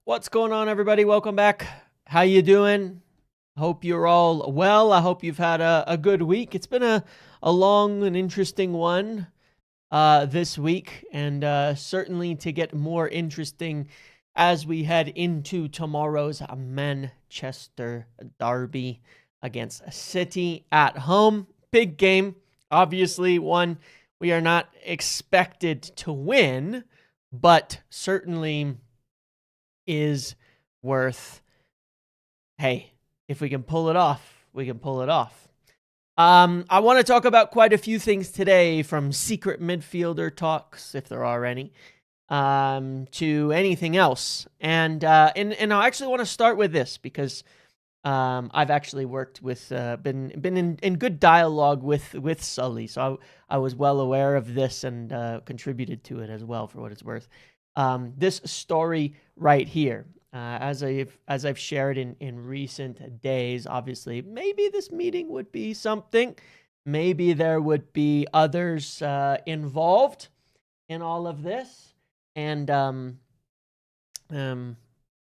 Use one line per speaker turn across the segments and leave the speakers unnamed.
What's going on, everybody? Welcome back. How you doing? Hope you're all well. I hope you've had a good week. It's been a long and interesting one this week, and certainly to get more interesting as we head into tomorrow's Manchester derby against City at home. Big game, obviously one we are not expected to win, but certainly is worth, hey, if we can pull it off, we can pull it off. I want to talk about quite a few things today, from secret midfielder talks, if there are any, to anything else. And I actually want to start with this because I've actually worked with, been in good dialogue with Sully, so I was well aware of this and contributed to it as well, for what it's worth. This story right here, as I've shared in recent days, obviously, maybe this meeting would be something. Maybe there would be others involved in all of this. And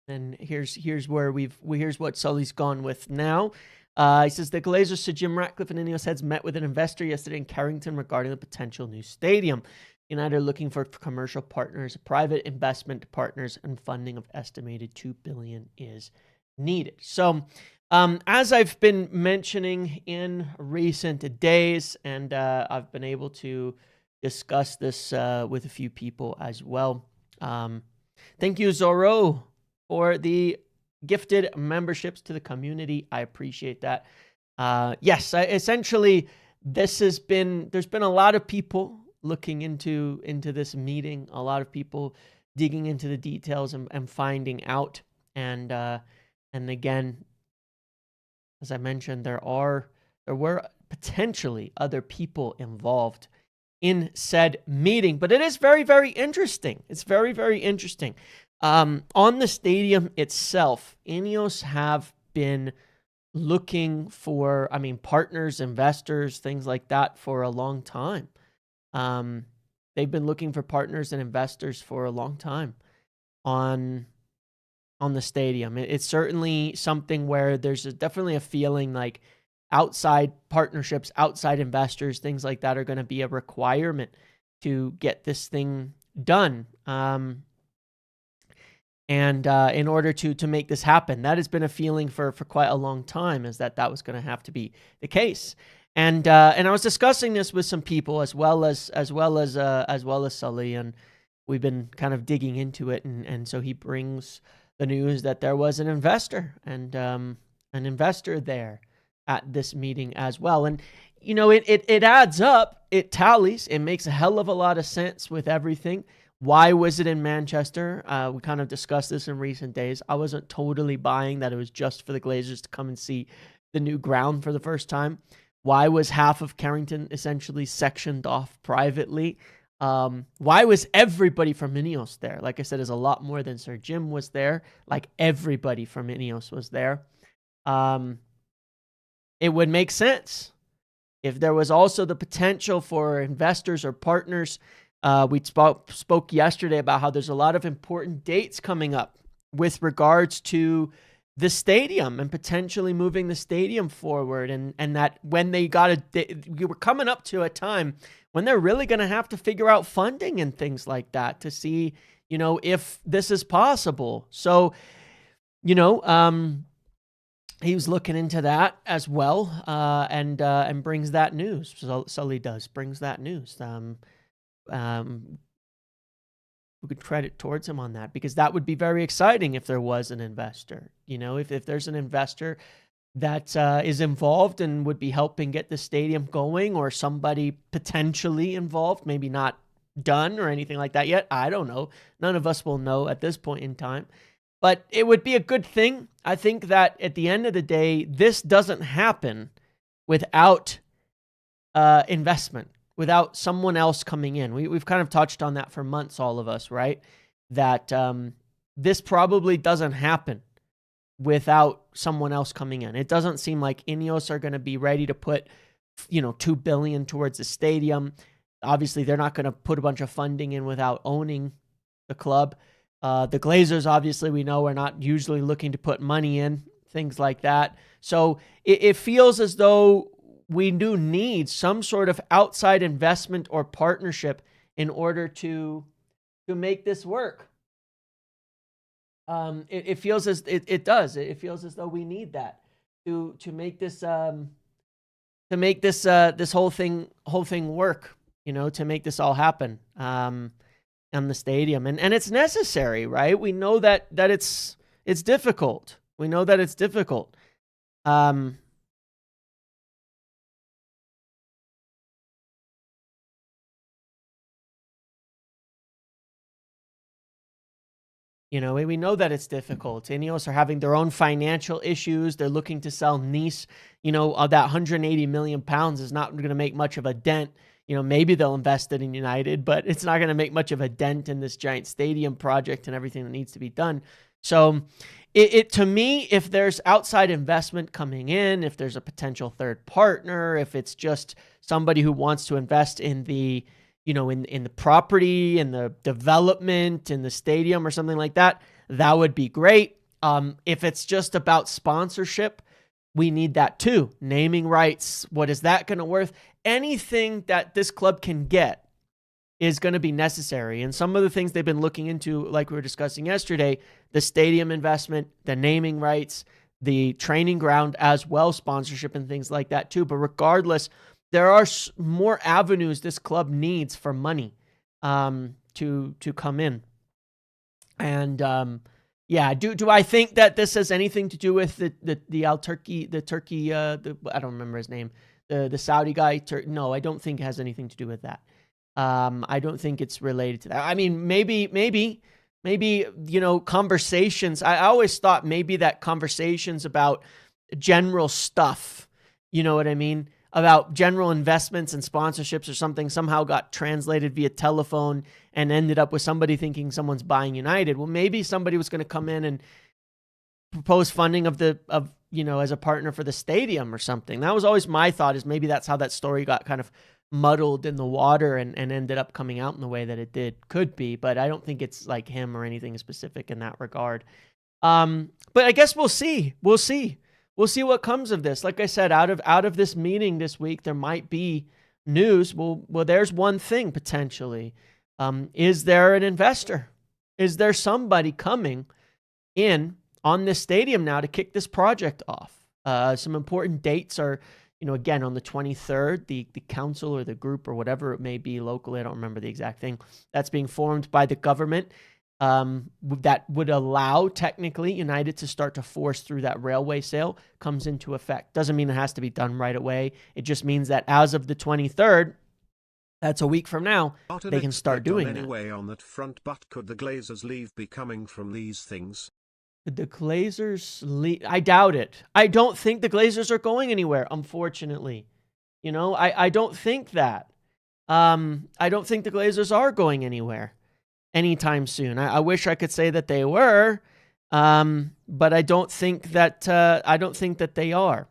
here's what Sully's gone with now. He says the Glazers, Sir Jim Ratcliffe and Ineos heads met with an investor yesterday in Carrington regarding the potential new stadium. United are looking for commercial partners, private investment partners, and funding of estimated $2 billion is needed. So, as I've been mentioning in recent days, and I've been able to discuss this with a few people as well. Thank you, Zorro, for the gifted memberships to the community. I appreciate that. Yes, essentially, there's been a lot of people looking into this meeting, a lot of people digging into the details and finding out. And again, as I mentioned, there were potentially other people involved in said meeting, but it is very, very interesting. It's very, very interesting. On the stadium itself, Ineos have been looking for, partners, investors, things like that for a long time. They've been looking for partners and investors for a long time on the stadium. It's certainly something where there's definitely a feeling like outside partnerships, outside investors, things like that are going to be a requirement to get this thing done. And in order to make this happen, that has been a feeling for quite a long time, is that was going to have to be the case. And I was discussing this with some people as well as Sully, and we've been kind of digging into it. And so he brings the news that there was an investor and an investor there at this meeting as well. And it adds up, it tallies, it makes a hell of a lot of sense with everything. Why was it in Manchester? We kind of discussed this in recent days. I wasn't totally buying that it was just for the Glazers to come and see the new ground for the first time. Why was half of Carrington essentially sectioned off privately? Why was everybody from Ineos there? Like I said, there's a lot more than Sir Jim was there. Like, everybody from Ineos was there. It would make sense if there was also the potential for investors or partners. We spoke yesterday about how there's a lot of important dates coming up with regards to the stadium and potentially moving the stadium forward, and that when we were coming up to a time when they're really going to have to figure out funding and things like that to see, if this is possible. So, he was looking into that as well, and brings that news. So Sully brings that news. We could credit towards him on that, because that would be very exciting if there was an investor. If there's an investor that is involved and would be helping get the stadium going, or somebody potentially involved, maybe not done or anything like that yet. I don't know. None of us will know at this point in time. But it would be a good thing. I think that at the end of the day, this doesn't happen without investment, without someone else coming in. We've kind of touched on that for months, all of us, right? That this probably doesn't happen without someone else coming in. It doesn't seem like Ineos are going to be ready to put, $2 billion towards the stadium. Obviously, they're not going to put a bunch of funding in without owning the club. The Glazers, obviously, we know are not usually looking to put money in, things like that. So it feels as though we do need some sort of outside investment or partnership in order to make this work. It feels as it does. It feels as though we need that to make this this whole thing work. To make this all happen. On the stadium, and it's necessary, right? We know that it's difficult. We know that it's difficult. We know that it's difficult. Ineos are having their own financial issues. They're looking to sell Nice. That 180 million pounds is not going to make much of a dent. Maybe they'll invest it in United, but it's not going to make much of a dent in this giant stadium project and everything that needs to be done. So it to me, if there's outside investment coming in, if there's a potential third partner, if it's just somebody who wants to invest in the, in the property, in the development, in the stadium or something like that, that would be great. If it's just about sponsorship, we need that too. Naming rights, what is that going to worth? Anything that this club can get is going to be necessary. And some of the things they've been looking into, like we were discussing yesterday, the stadium investment, the naming rights, the training ground as well, sponsorship and things like that too. But regardless, there are more avenues this club needs for money to come in. And yeah, do I think that this has anything to do with the Al Turkey, I don't remember his name, the Saudi guy? No, I don't think it has anything to do with that. I don't think it's related to that. I mean, maybe, conversations. I always thought maybe that conversations about general stuff, you know what I mean? About general investments and sponsorships or something somehow got translated via telephone and ended up with somebody thinking someone's buying United. Well, maybe somebody was going to come in and propose funding of as a partner for the stadium or something. That was always my thought, is maybe that's how that story got kind of muddled in the water and ended up coming out in the way that it did. Could be, but I don't think it's like him or anything specific in that regard. But I guess we'll see. We'll see what comes of this. Like I said, out of this meeting this week, there might be news. Well, there's one thing potentially. Is there an investor? Is there somebody coming in on this stadium now to kick this project off? Some important dates are, again, on the 23rd, the council or the group or whatever it may be locally, I don't remember the exact thing, that's being formed by the government. That would allow technically United to start to force through that railway sale, comes into effect. Doesn't mean it has to be done right away. It just means that as of the 23rd, that's a week from now, they can start doing that.
Anyway, on that front, but could the Glazers leave be coming from these things?
Could the Glazers leave? I doubt it. I don't think the Glazers are going anywhere, unfortunately. I don't think that. I don't think the Glazers are going anywhere anytime soon. I wish I could say that they were, but I don't think that they are.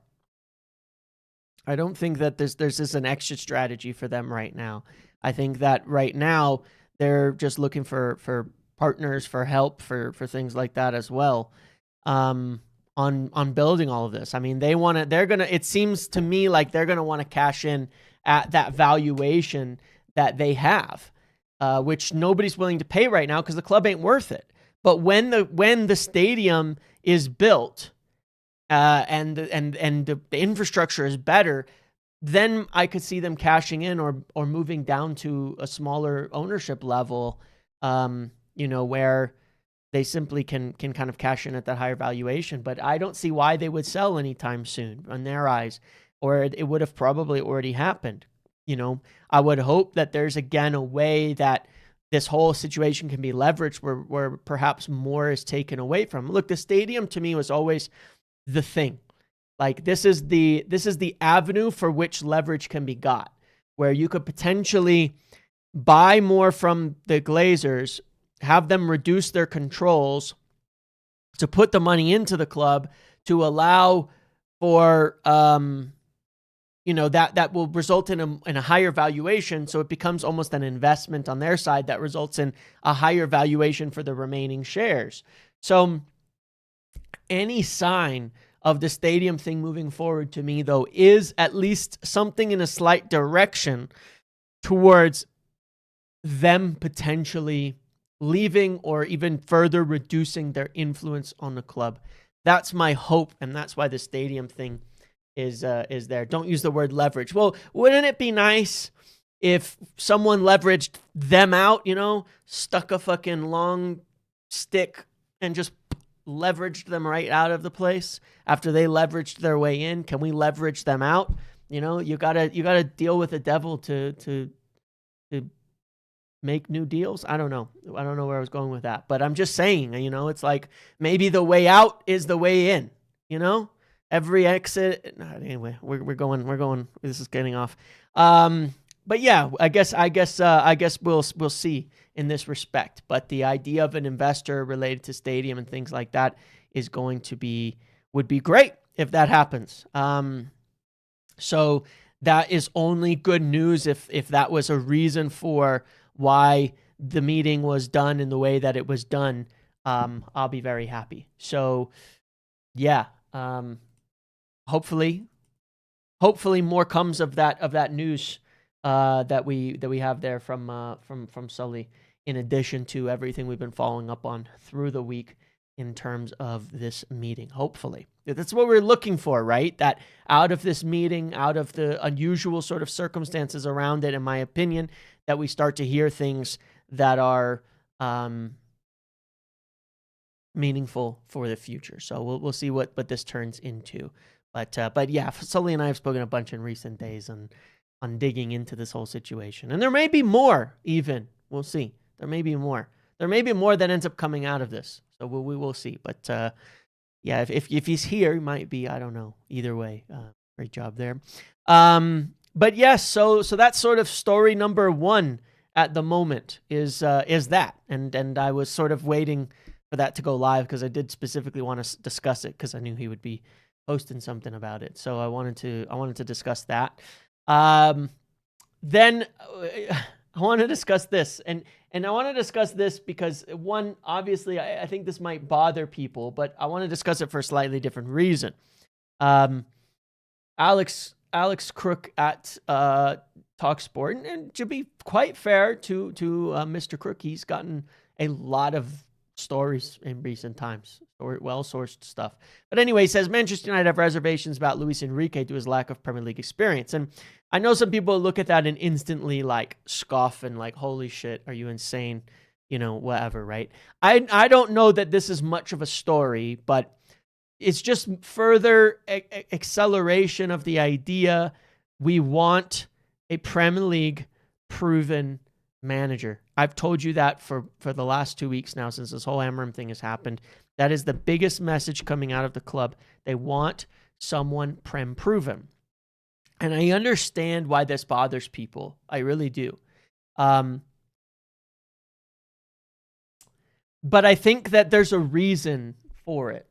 I don't think that there's just an exit strategy for them right now. I think that right now they're just looking for partners, for help, for things like that as well. On building all of this. I mean, it seems to me like they're gonna want to cash in at that valuation that they have. Which nobody's willing to pay right now because the club ain't worth it. But when the stadium is built and the infrastructure is better, then I could see them cashing in or moving down to a smaller ownership level, where they simply can kind of cash in at that higher valuation. But I don't see why they would sell anytime soon in their eyes, or it would have probably already happened. I would hope that there's again a way that this whole situation can be leveraged where perhaps more is taken away from. Look, the stadium to me was always the thing. Like this is the avenue for which leverage can be got, where you could potentially buy more from the Glazers, have them reduce their controls to put the money into the club to allow for that will result in a higher valuation. So it becomes almost an investment on their side that results in a higher valuation for the remaining shares. So any sign of the stadium thing moving forward to me, though, is at least something in a slight direction towards them potentially leaving or even further reducing their influence on the club. That's my hope, and that's why the stadium thing is there. Don't use the word leverage. Well, wouldn't it be nice if someone leveraged them out, stuck a fucking long stick and just leveraged them right out of the place after they leveraged their way in? Can we leverage them out? You gotta deal with the devil to make new deals. I don't know where I was going with that, but I'm just saying, it's like maybe the way out is the way in. Every exit. Anyway, we're going. This is getting off. But yeah, I guess we'll see in this respect. But the idea of an investor related to stadium and things like that would be great if that happens. So that is only good news if that was a reason for why the meeting was done in the way that it was done. I'll be very happy. So yeah, hopefully more comes of that news that we have there from Sully, in addition to everything we've been following up on through the week in terms of this meeting. Hopefully. That's what we're looking for, right? That out of this meeting, out of the unusual sort of circumstances around it, in my opinion, that we start to hear things that are meaningful for the future. So we'll see what this turns into. But yeah, Sully and I have spoken a bunch in recent days on digging into this whole situation. And there may be more even. We'll see. There may be more. There may be more that ends up coming out of this. So we will see. But yeah, if he's here, he might be. I don't know. Either way, great job there. But yes, so that's sort of story number one at the moment is that. And I was sort of waiting for that to go live because I did specifically want to discuss it because I knew he would be posting something about it. So I wanted to discuss that. Then I want to discuss this, and I want to discuss this because, one, obviously I think this might bother people, but I want to discuss it for a slightly different reason. Alex Crook at TalkSport, and to be quite fair to Mr. Crook, he's gotten a lot of stories in recent times, or well-sourced stuff. But anyway, he says Manchester United have reservations about Luis Enrique due to his lack of Premier League experience. And I know some people look at that and instantly like scoff and like, holy shit, are you insane? Whatever, right? I don't know that this is much of a story, but it's just further acceleration of the idea we want a Premier League proven manager. I've told you that for the last 2 weeks now since this whole Amorim thing has happened. That is the biggest message coming out of the club. They want someone Prem proven. And I understand why this bothers people. I really do. But I think that there's a reason for it.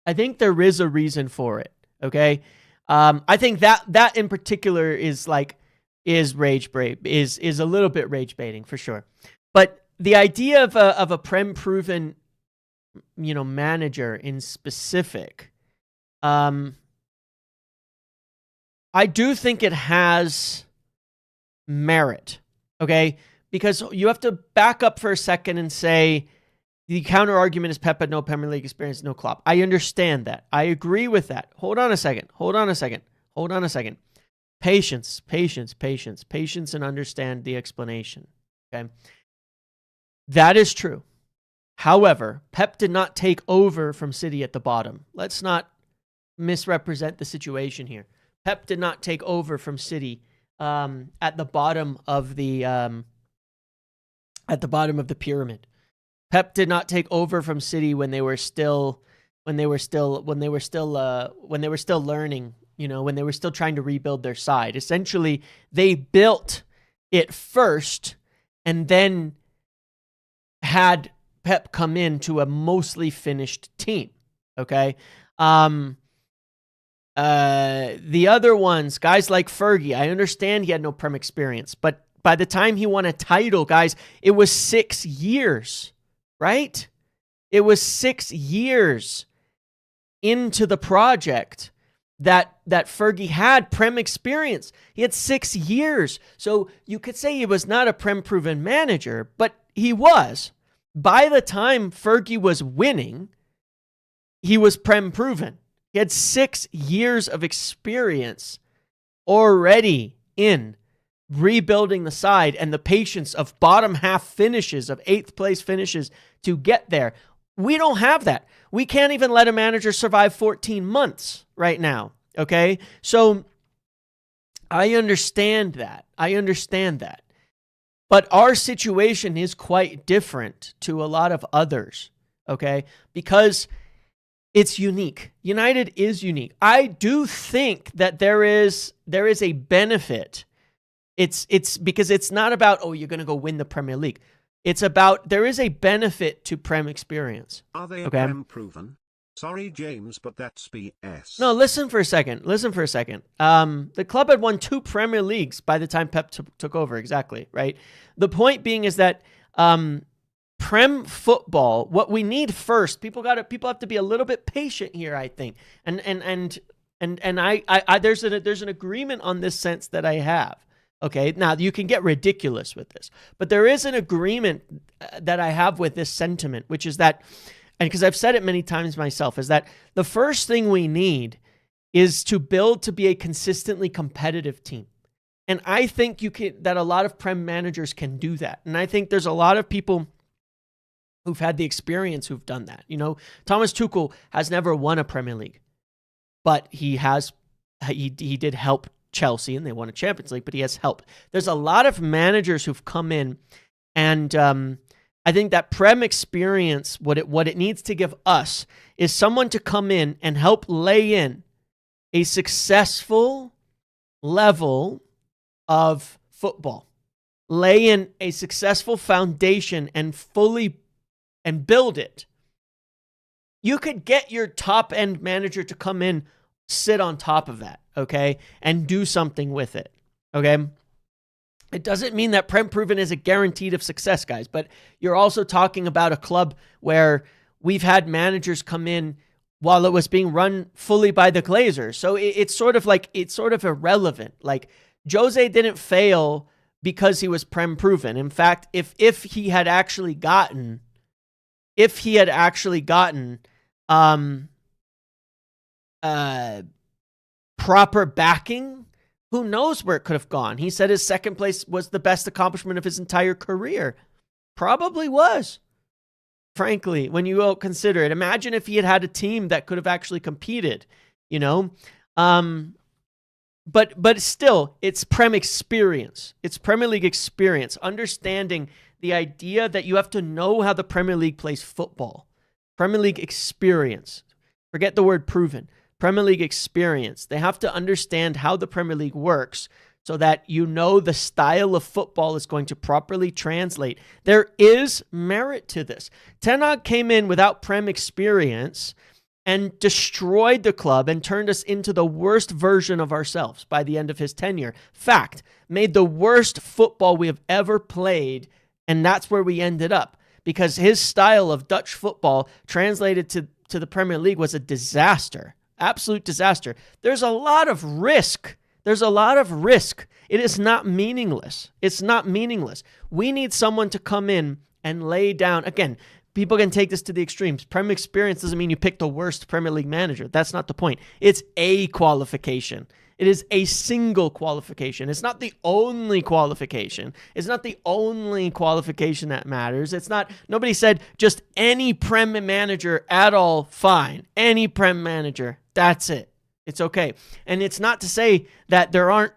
I think there is a reason for it. Okay. I think that in particular is rage bait, is a little bit rage baiting for sure. But the idea of a Prem proven, manager in specific, I do think it has merit. Okay. Because you have to back up for a second and say the counter argument is Pep had no Premier League experience, no Klopp. I understand that. I agree with that. Hold on a second. Patience, and understand the explanation. Okay. That is true. However, Pep did not take over from City at the bottom. Let's not misrepresent the situation here. Pep did not take over from City at the bottom of the pyramid. Pep did not take over from City when they were still learning. When they were still trying to rebuild their side. Essentially, they built it first and then had Pep come in to a mostly finished team. Okay. The other ones, guys like Fergie, I understand he had no Prem experience, but by the time he won a title, guys, it was 6 years, right? It was 6 years into the project that Fergie had Prem experience. He had 6 years. So you could say he was not a Prem-proven manager, but he was. By the time Fergie was winning, he was Prem-proven. He had 6 years of experience already in rebuilding the side and the patience of bottom half finishes, of 8th place finishes to get there. We don't have that. We can't even let a manager survive 14 months right now, okay? So I understand that. But our situation is quite different to a lot of others, okay? Because it's unique. United is unique. I do think that there is a benefit. It's because it's not about, oh, you're going to go win the Premier League. It's about, there is a benefit to Prem experience.
Are they
okay?
Prem proven? Sorry, James, but that's BS.
No, listen for a second. The club had won 2 Premier Leagues by the time Pep took over, exactly, right? The point being is that Prem football, what we need first, people have to be a little bit patient here, I think. And I there's an agreement on this sense that I have. Okay, now you can get ridiculous with this, but there is an agreement that I have with this sentiment, which is that, and because I've said it many times myself, is that the first thing we need is to build to be a consistently competitive team. And I think that a lot of Prem managers can do that. And I think there's a lot of people who've had the experience who've done that. You know, Thomas Tuchel has never won a Premier League, but he did help Chelsea and they won a Champions League, but he has help. There's a lot of managers who've come in, and I think that Prem experience, what it needs to give us is someone to come in and help lay in a successful level of football, lay in a successful foundation and build it. You could get your top end manager to come in, sit on top of that, okay, and do something with it, okay? It doesn't mean that Prem proven is a guaranteed of success, guys, but you're also talking about a club where we've had managers come in while it was being run fully by the Glazers. So it's sort of irrelevant. Like, Jose didn't fail because he was Prem proven. In fact, if he had actually gotten proper backing, who knows where it could have gone. He said his second place was the best accomplishment of his entire career. Probably was, frankly, when you all consider it. Imagine if he had had a team that could have actually competed, you know? But still, it's Prem experience. It's Premier League experience. Understanding the idea that you have to know how the Premier League plays football. Premier League experience. Forget the word proven. Premier League experience. They have to understand how the Premier League works so that you know the style of football is going to properly translate. There is merit to this. Ten Hag came in without Prem experience and destroyed the club and turned us into the worst version of ourselves by the end of his tenure. Fact, made the worst football we have ever played, and that's where we ended up because his style of Dutch football translated to the Premier League was a disaster. Absolute disaster. There's a lot of risk. It is not meaningless. It's not meaningless. We need someone to come in and lay down. Again, people can take this to the extremes. Prem experience doesn't mean you pick the worst Premier League manager. That's not the point. It's a qualification. It is a single qualification. It's not the only qualification. It's not the only qualification that matters. It's not, nobody said just any Prem manager at all, fine. Any Prem manager, that's it. It's okay. And it's not to say that there aren't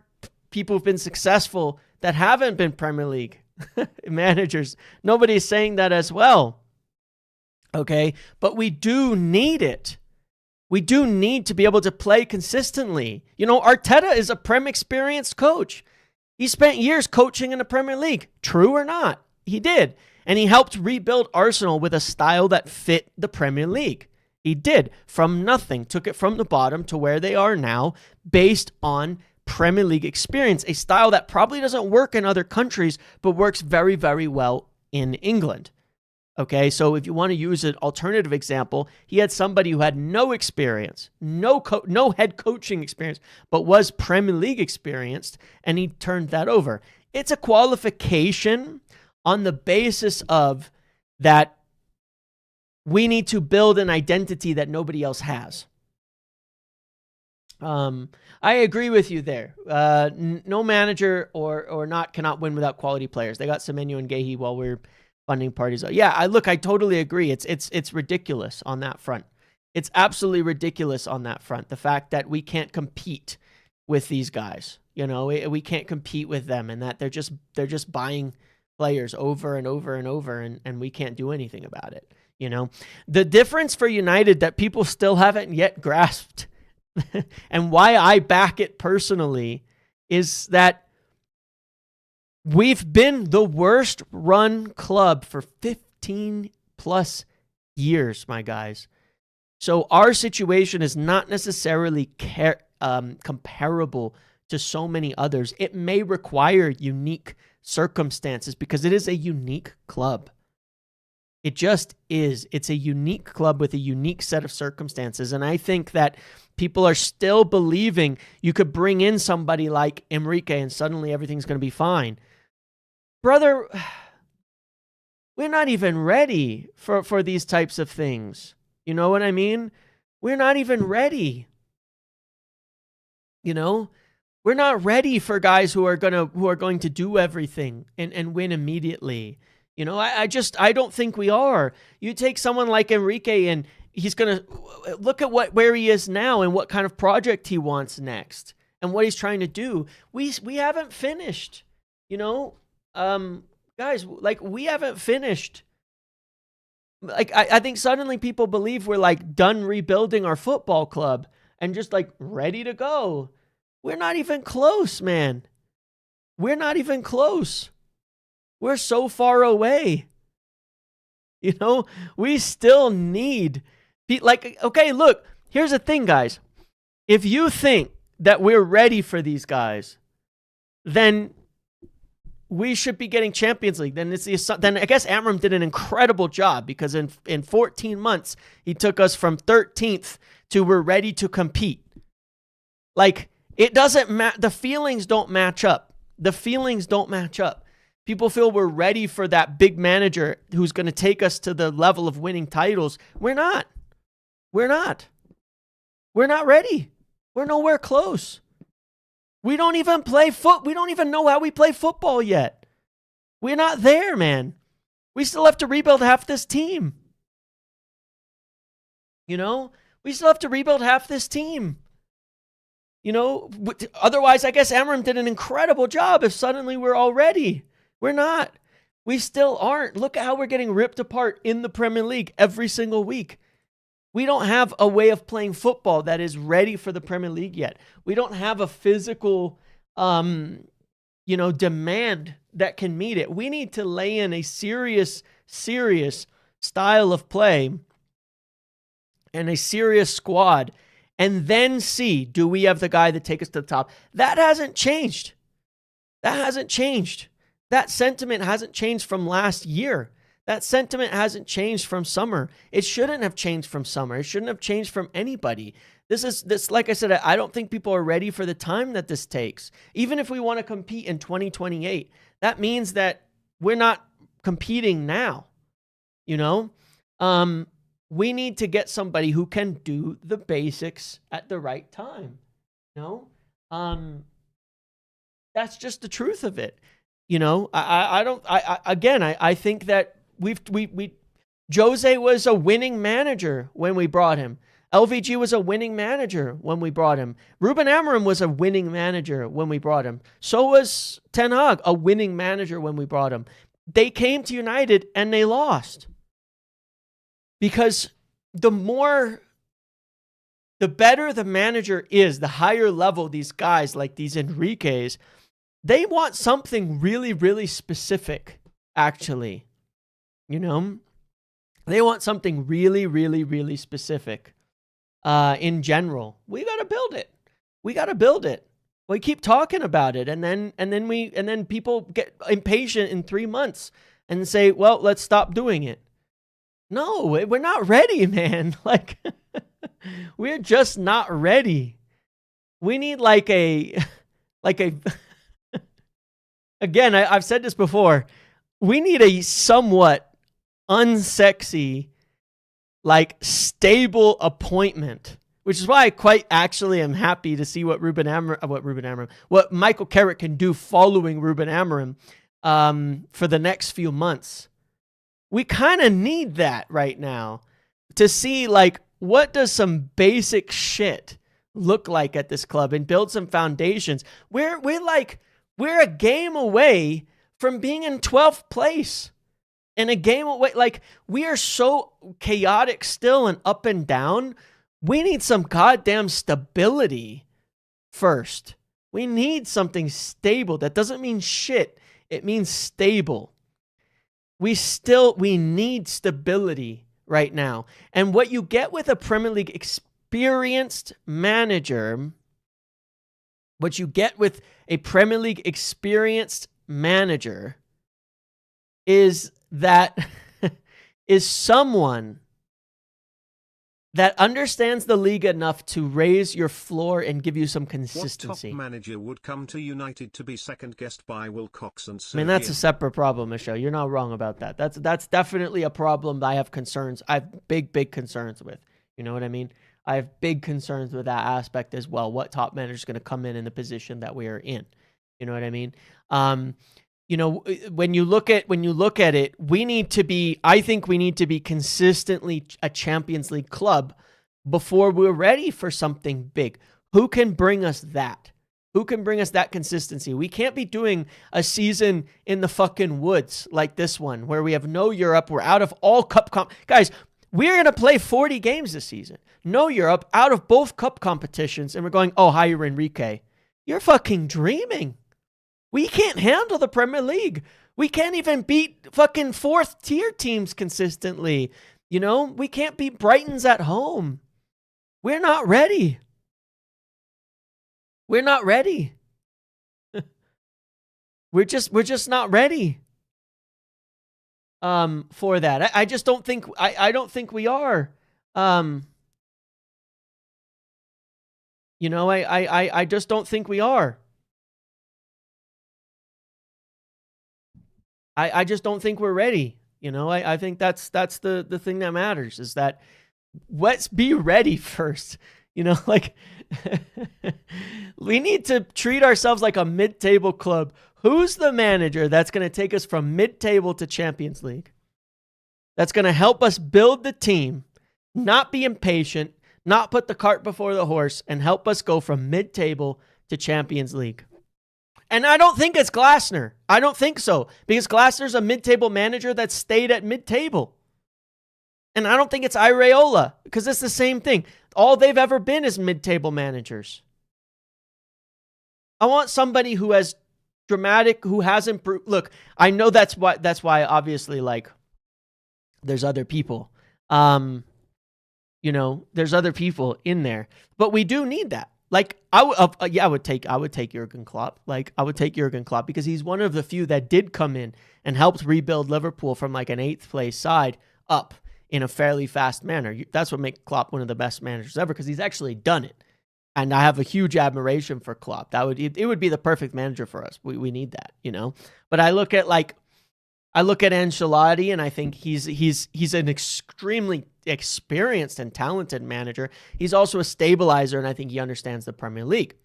people who've been successful that haven't been Premier League managers. Nobody's saying that as well. Okay? But we do need it. We do need to be able to play consistently. You know, Arteta is a Prem experienced coach. He spent years coaching in the Premier League. True or not? He did. And he helped rebuild Arsenal with a style that fit the Premier League. He did, from nothing, took it from the bottom to where they are now based on Premier League experience, a style that probably doesn't work in other countries, but works very, very well in England. Okay, so if you want to use an alternative example, he had somebody who had no experience, no head coaching experience, but was Premier League experienced, and he turned that over. It's a qualification on the basis of that we need to build an identity that nobody else has. I agree with you there. No manager or not cannot win without quality players. They got Semenyo and Gehi while we're funding parties. Yeah, I totally agree. It's ridiculous on that front. It's absolutely ridiculous on that front. The fact that we can't compete with these guys, we can't compete with them, and that they're just buying players over and over and over, and we can't do anything about it. The difference for United that people still haven't yet grasped, and why I back it personally, is that we've been the worst run club for 15 plus years, my guys. So our situation is not necessarily comparable to so many others. It may require unique circumstances because it is a unique club. It just is. It's a unique club with a unique set of circumstances. And I think that people are still believing you could bring in somebody like Enrique and suddenly everything's going to be fine. Brother, we're not even ready for these types of things. You know what I mean? We're not even ready. We're not ready for guys who are going to do everything and win immediately. I don't think we are. You take someone like Enrique and he's going to look at where he is now and what kind of project he wants next and what he's trying to do. We haven't finished, guys, we haven't finished. I think suddenly people believe we're done rebuilding our football club and just ready to go. We're not even close, man. We're not even close. We're so far away. We still need, okay, look, here's the thing, guys. If you think that we're ready for these guys, then we should be getting Champions League. Then I guess Amram did an incredible job because in 14 months, he took us from 13th to we're ready to compete. It doesn't the feelings don't match up. The feelings don't match up. People feel we're ready for that big manager who's going to take us to the level of winning titles. We're not. We're not. We're not ready. We're nowhere close. We don't even we don't even know how we play football yet. We're not there, man. We still have to rebuild half this team. We still have to rebuild half this team. Otherwise, I guess Amram did an incredible job if suddenly we're all ready. We're not. We still aren't. Look at how we're getting ripped apart in the Premier League every single week. We don't have a way of playing football that is ready for the Premier League yet. We don't have a physical, demand that can meet it. We need to lay in a serious style of play and a serious squad and then see, do we have the guy that take us to the top? That hasn't changed. That sentiment hasn't changed from last year. That sentiment hasn't changed from summer. It shouldn't have changed from summer. It shouldn't have changed from anybody. This, like I said, I don't think people are ready for the time that this takes. Even if we want to compete in 2028, that means that we're not competing now. We need to get somebody who can do the basics at the right time. That's just the truth of it. I think that Jose was a winning manager when we brought him. LVG was a winning manager when we brought him. Ruben Amorim was a winning manager when we brought him. So was Ten Hag, a winning manager when we brought him. They came to United and they lost. Because the better the manager is, the higher level these guys like these Enriques, they want something really, really specific, actually. They want something really, really, really specific. In general, we got to build it. We got to build it. We keep talking about it, and then people get impatient in 3 months and say, "Well, let's stop doing it." No, we're not ready, man. Like, we're just not ready. We need like a again, I've said this before. We need a somewhat unsexy, like, stable appointment, which is why I quite actually am happy to see what Michael Carrick can do following Ruben Amorim for the next few months. We kind of need that right now to see, like, what does some basic shit look like at this club and build some foundations. We're a game away from being in 12th place. And a game away, like, we are so chaotic still and up and down. We need some goddamn stability first. We need something stable. That doesn't mean shit. It means stable. We need stability right now. And what you get with a Premier League experienced manager, is that is someone that understands the league enough to raise your floor and give you some consistency.
What top manager would come to United to be second guessed by Wilcox and Sir
I mean, that's a separate problem, Michelle. You're not wrong about that. That's definitely a problem I have concerns. I have big concerns with. You know what I mean? I have big concerns with that aspect as well. What top manager is going to come in the position that we are in? You know what I mean? You know, when you look at it, I think we need to be consistently a Champions League club before we're ready for something big. Who can bring us that? Who can bring us that consistency? We can't be doing a season in the fucking woods like this one, where we have no Europe. We're out of all cup guys, we're going to play 40 games this season. No Europe, out of both cup competitions, and we're going, oh, hire Enrique. You're fucking dreaming. We can't handle the Premier League. We can't even beat fucking 4th tier teams consistently. You know, we can't beat Brighton's at home. We're not ready. We're not ready. We're just not ready for that. I just don't think I don't think we are. You know, I just don't think we are. I just don't think we're ready. You know, I think that's the thing that matters, is that let's be ready first. You know, like, we need to treat ourselves like a mid-table club. Who's the manager that's going to take us from mid-table to Champions League? That's going to help us build the team, not be impatient, not put the cart before the horse, and help us go from mid-table to Champions League. And I don't think it's Glasner. I don't think so. Because Glasner's a mid-table manager that stayed at mid-table. And I don't think it's Iraola, because it's the same thing. All they've ever been is mid-table managers. I want somebody who has who has improved. Look, I know that's why obviously, like, there's other people. You know, there's other people in there. But we do need that. Like, I would take Jurgen Klopp. Like, I would take Jurgen Klopp because he's one of the few that did come in and helped rebuild Liverpool from like an 8th place side up in a fairly fast manner. That's what makes Klopp one of the best managers ever, because he's actually done it. And I have a huge admiration for Klopp. It would be the perfect manager for us. We need that, you know. But I look at Ancelotti, and I think he's an extremely experienced and talented manager. He's also a stabilizer, and I think he understands the Premier League.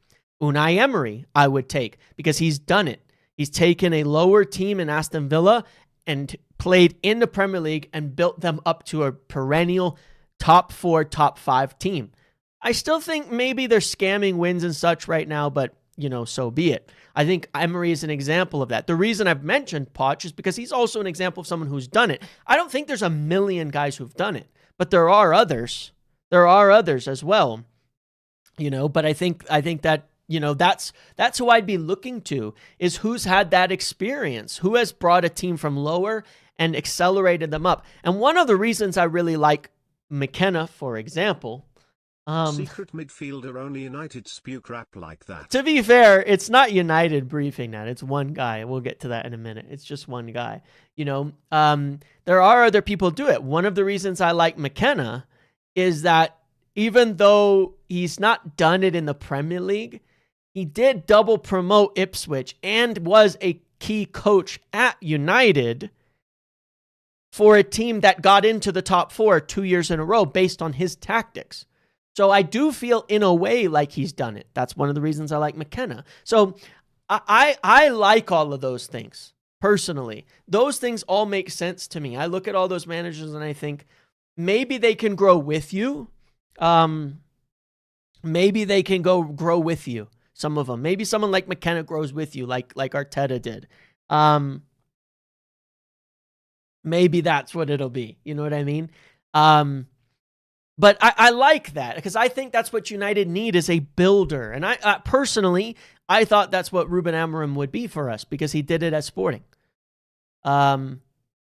Unai Emery, I would take, because he's done it. He's taken a lower team in Aston Villa and played in the Premier League and built them up to a perennial top 4, top 5 team. I still think maybe they're scamming wins and such right now, but, you know, so be it. I think Emery is an example of that. The reason I've mentioned Poch is because he's also an example of someone who's done it. I don't think there's a million guys who've done it, but there are others. There are others as well, you know. But I think that That's who I'd be looking to, is who's had that experience, who has brought a team from lower and accelerated them up. And one of the reasons I really like McKenna, for example,
secret midfielder, only United spew crap like that.
to be fair, it's not United briefing that. It's one guy. We'll get to that in a minute. It's just one guy. There are other people do it. One of the reasons I like McKenna is that even though he's not done it in the Premier League, he did double promote Ipswich and was a key coach at United for a team that got into the top 4 2 years in a row based on his tactics. So I do feel in a way like he's done it. That's one of the reasons I like McKenna. So I like all of those things personally. Those things all make sense to me. I look at all those managers and I think maybe they can grow with you. Maybe they can grow with you. Some of them. Maybe someone like McKenna grows with you, like Arteta did. Maybe that's what it'll be. You know what I mean? But I like that because I think that's what United need, is a builder. And I personally, I thought that's what Ruben Amorim would be for us because he did it at Sporting.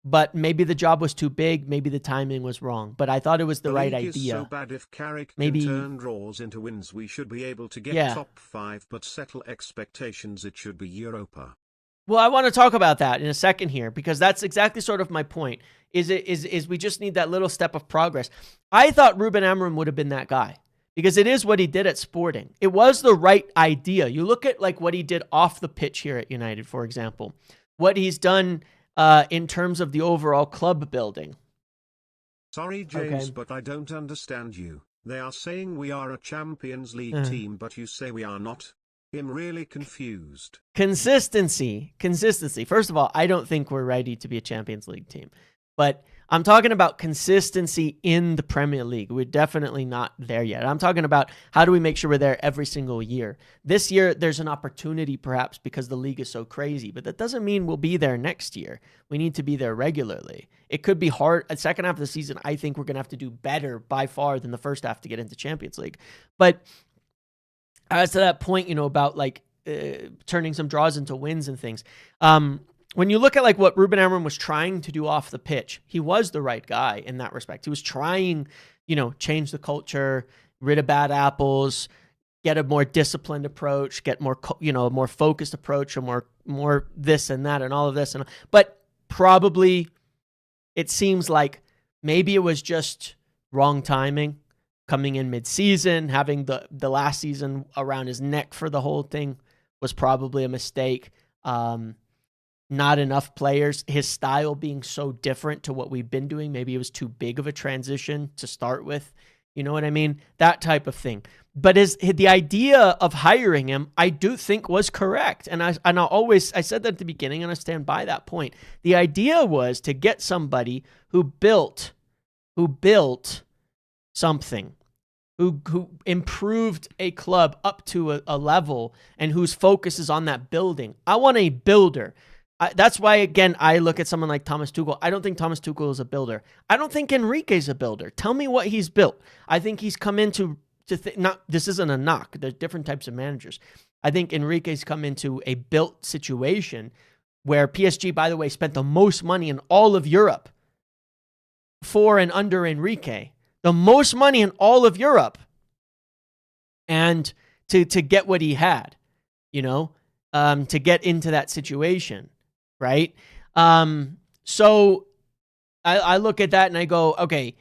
But maybe the job was too big. Maybe the timing was wrong. But I thought it was the right idea.
Is so bad. If Carrick
maybe
can turn draws into wins, we should be able to get top 5. But settle expectations. It should be Europa.
Well, I want to talk about that in a second here because that's exactly sort of my point. Is we just need that little step of progress. I thought Ruben Amorim would have been that guy because it is what he did at Sporting. It was the right idea. You look at like what he did off the pitch here at United, for example, what he's done in terms of the overall club building.
Sorry, James, but I don't understand you. They are saying we are a Champions League team, but you say we are not. I'm really confused. Consistency.
First of all, I don't think we're ready to be a Champions League team. But I'm talking about consistency in the Premier League. We're definitely not there yet. I'm talking about how do we make sure we're there every single year. This year, there's an opportunity perhaps because the league is so crazy, but that doesn't mean we'll be there next year. We need to be there regularly. It could be hard. The second half of the season, I think we're going to have to do better by far than the first half to get into Champions League. But as to that point, about like turning some draws into wins and things, when you look at like what Ruben Amorim was trying to do off the pitch, he was the right guy in that respect. He was trying, change the culture, rid of bad apples, get a more disciplined approach, get more, a more focused approach, a more this and that and all of this. But probably it seems like maybe it was just wrong timing, coming in mid-season, having the last season around his neck for the whole thing was probably a mistake. Not enough players, his style being so different to what we've been doing. Maybe it was too big of a transition to start with. You know what I mean? That type of thing. But the idea of hiring him, I do think was correct. And I said that at the beginning, and I stand by that point. The idea was to get somebody who built something, who improved a club up to a level and whose focus is on that building. I want a builder. That's why, again, I look at someone like Thomas Tuchel. I don't think Thomas Tuchel is a builder. I don't think Enrique's a builder. Tell me what he's built. I think he's come into this isn't a knock. There's different types of managers. I think Enrique's come into a built situation where PSG, by the way, spent the most money in all of Europe for and under Enrique. The most money in all of Europe. And to get what he had, to get into that situation. Right. So I look at that and I go, okay,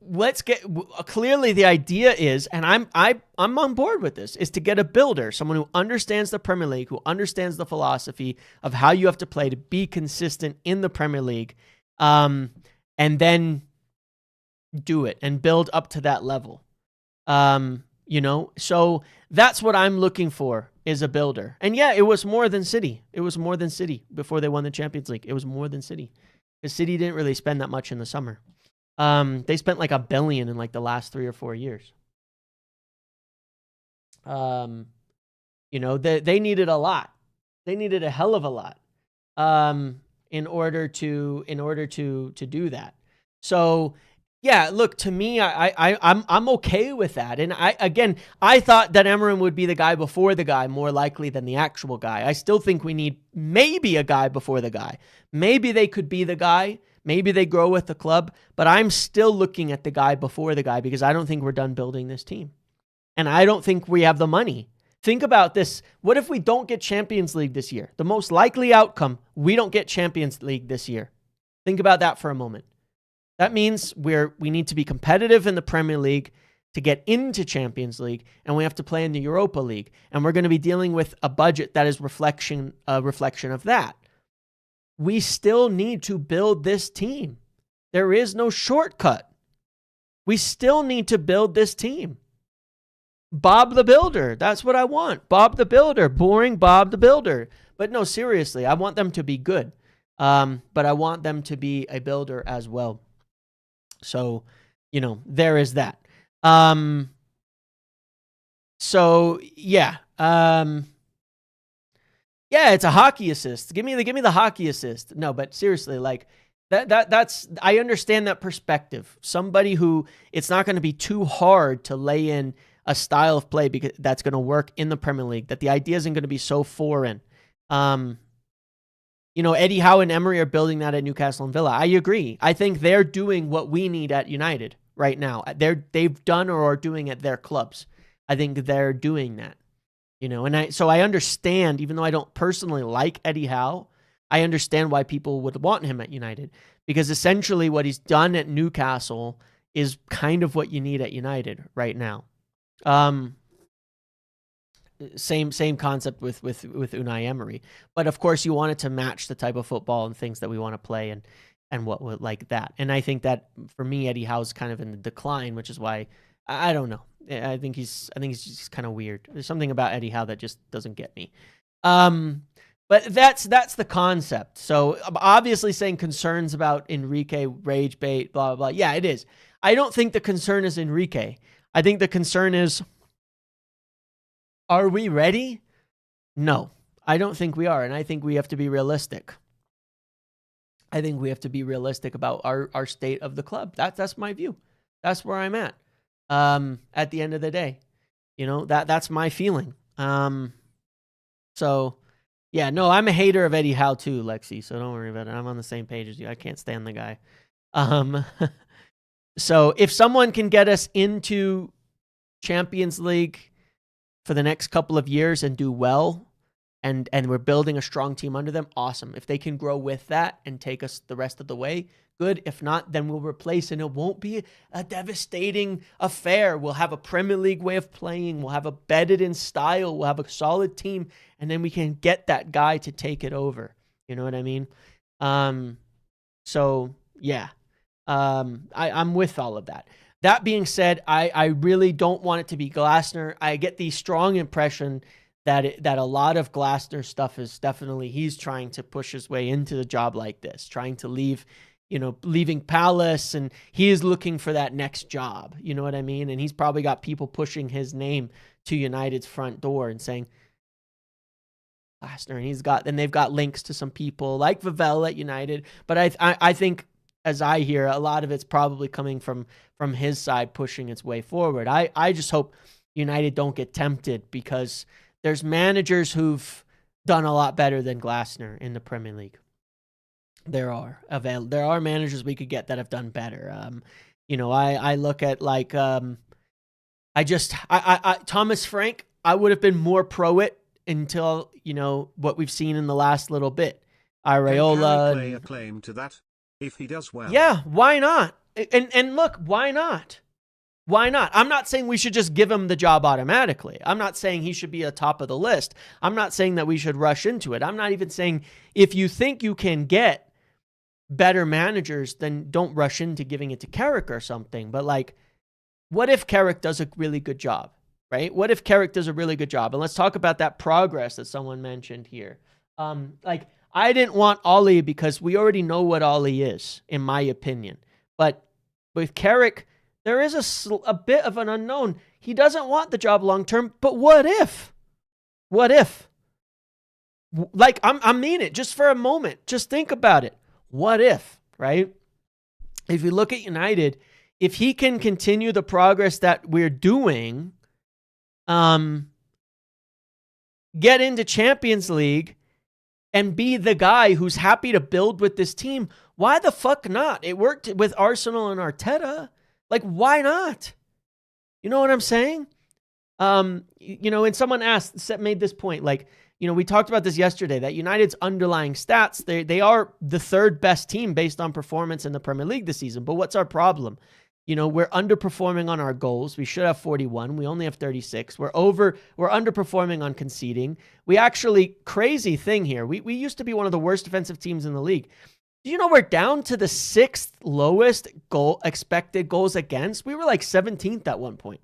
let's get clearly the idea is, and I'm on board with this, is to get a builder, someone who understands the Premier League, who understands the philosophy of how you have to play to be consistent in the Premier League, and then do it and build up to that level. So that's what I'm looking for, is a builder. And yeah, it was more than City. It was more than City before they won the Champions League. It was more than City. Because City didn't really spend that much in the summer. They spent like $1 billion in like the last 3 or 4 years. They needed a lot. They needed a hell of a lot in order to do that. So Yeah, look, to me, I'm okay with that. And I thought that Emeren would be the guy before the guy more likely than the actual guy. I still think we need maybe a guy before the guy. Maybe they could be the guy. Maybe they grow with the club. But I'm still looking at the guy before the guy because I don't think we're done building this team. And I don't think we have the money. Think about this. What if we don't get Champions League this year? The most likely outcome, we don't get Champions League this year. Think about that for a moment. That means we need to be competitive in the Premier League to get into Champions League, and we have to play in the Europa League. And we're going to be dealing with a budget that is a reflection of that. We still need to build this team. There is no shortcut. We still need to build this team. Bob the Builder. That's what I want. Bob the Builder. Boring Bob the Builder. But no, seriously, I want them to be good. But I want them to be a builder as well. So, there is that. So yeah. Yeah, it's a hockey assist. Give me the hockey assist. No, but seriously, like that's I understand that perspective. Somebody who it's not going to be too hard to lay in a style of play because that's going to work in the Premier League, that the idea isn't going to be so foreign. Eddie Howe and Emery are building that at Newcastle and Villa. I agree. I think they're doing what we need at United right now. They've done or are doing at their clubs. I think they're doing that. So I understand, even though I don't personally like Eddie Howe, I understand why people would want him at United, because essentially what he's done at Newcastle is kind of what you need at United right now. Same concept with Unai Emery, but of course you want it to match the type of football and things that we want to play and what would like that. And I think that for me, Eddie Howe's kind of in the decline, which is why I don't know. I think he's just kind of weird. There's something about Eddie Howe that just doesn't get me. But that's the concept. So obviously saying concerns about Enrique, rage bait, blah, blah, blah. Yeah, it is. I don't think the concern is Enrique. I think the concern is, are we ready? No, I don't think we are. And I think we have to be realistic. I think we have to be realistic about our state of the club. That's my view. That's where I'm at. At the end of the day, that's my feeling. So yeah, no, I'm a hater of Eddie Howe too, Lexi. So don't worry about it. I'm on the same page as you. I can't stand the guy. So if someone can get us into Champions League for the next couple of years and do well, and we're building a strong team under them, awesome. If they can grow with that and take us the rest of the way, good. If not, then we'll replace, and it won't be a devastating affair. We'll have a Premier League way of playing. We'll have a bedded in style. We'll have a solid team, and then we can get that guy to take it over. You know what I mean? So yeah, I'm with all of that. That being said, I really don't want it to be Glasner. I get the strong impression that a lot of Glasner stuff is definitely he's trying to push his way into the job like this, trying to leaving Palace, and he is looking for that next job. You know what I mean? And he's probably got people pushing his name to United's front door and saying Glasner, and they've got links to some people like Vavell at United. But I think, as I hear, a lot of it's probably coming from his side pushing its way forward. I just hope United don't get tempted, because there's managers who've done a lot better than Glasner in the Premier League. There are managers we could get that have done better. I look at like Thomas Frank. I would have been more pro it until what we've seen in the last little bit. Areola.
Can lay a claim to that if he does well.
Yeah, why not? And look, why not? Why not? I'm not saying we should just give him the job automatically. I'm not saying he should be at the top of the list. I'm not saying that we should rush into it. I'm not even saying if you think you can get better managers, then don't rush into giving it to Carrick or something. But like, what if Carrick does a really good job, right? What if Carrick does a really good job? And let's talk about that progress that someone mentioned here. I didn't want Ollie because we already know what Ollie is, in my opinion. But with Carrick, there is a bit of an unknown. He doesn't want the job long term, but what if? What if? Like, I mean it, just for a moment. Just think about it. What if, right? If you look at United, if he can continue the progress that we're doing, get into Champions League and be the guy who's happy to build with this team, why the fuck not? It worked with Arsenal and Arteta. Like, why not? You know what I'm saying? And someone made this point, like, we talked about this yesterday, that United's underlying stats, they are the third best team based on performance in the Premier League this season. But what's our problem? We're underperforming on our goals. We should have 41. We only have 36. We're underperforming on conceding. We actually, crazy thing here, we used to be one of the worst defensive teams in the league. We're down to the 6th lowest expected goals against. We were like 17th at one point.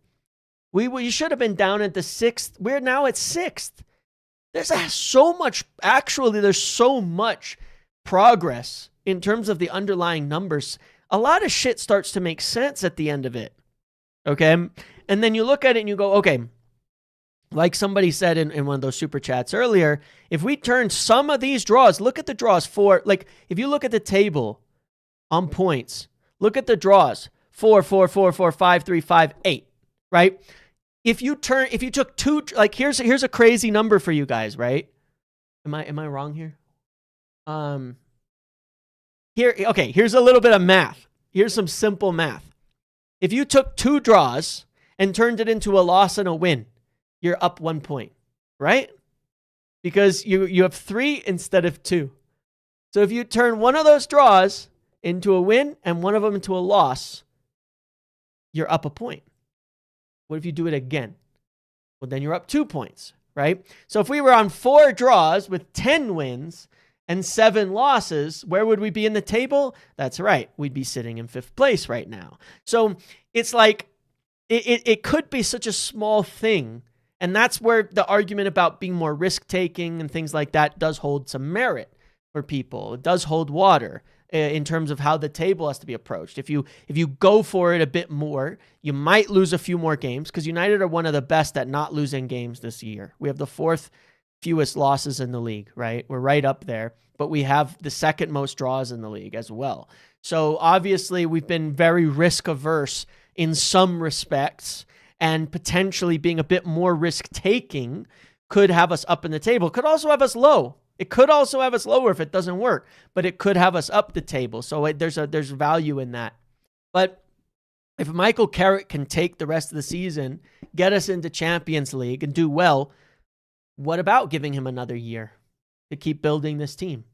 We should have been down at the 6th. We're now at 6th. There's so much progress in terms of the underlying numbers. A lot of shit starts to make sense at the end of it. Okay? And then you look at it and you go, okay, like somebody said in one of those super chats earlier, if we turn some of these draws, look at the draws for, like, if you look at the table on points, look at the draws, 4, 4, 4, 4, 5, 3, 5, 8, right? If you took two, like, here's a crazy number for you guys, right? Am I wrong here? Here's a little bit of math. Here's some simple math. If you took 2 draws and turned it into a loss and a win, you're up 1 point, right? Because you have 3 instead of 2. So if you turn one of those draws into a win and one of them into a loss, you're up a point. What if you do it again? Well, then you're up 2 points, right? So if we were on 4 draws with 10 wins and 7 losses, where would we be in the table? That's right. We'd be sitting in 5th place right now. So it's like, it could be such a small thing. And that's where the argument about being more risk-taking and things like that does hold some merit for people. It does hold water in terms of how the table has to be approached. If you go for it a bit more, you might lose a few more games, because United are one of the best at not losing games this year. We have the 4th fewest losses in the league, right? We're right up there, but we have the 2nd most draws in the league as well. So obviously we've been very risk averse in some respects, and potentially being a bit more risk-taking could have us up in the table. Could also have us low. It could also have us lower if it doesn't work, but it could have us up the table. So there's value in that. But if Michael Carrick can take the rest of the season, get us into Champions League and do well, what about giving him another year to keep building this team?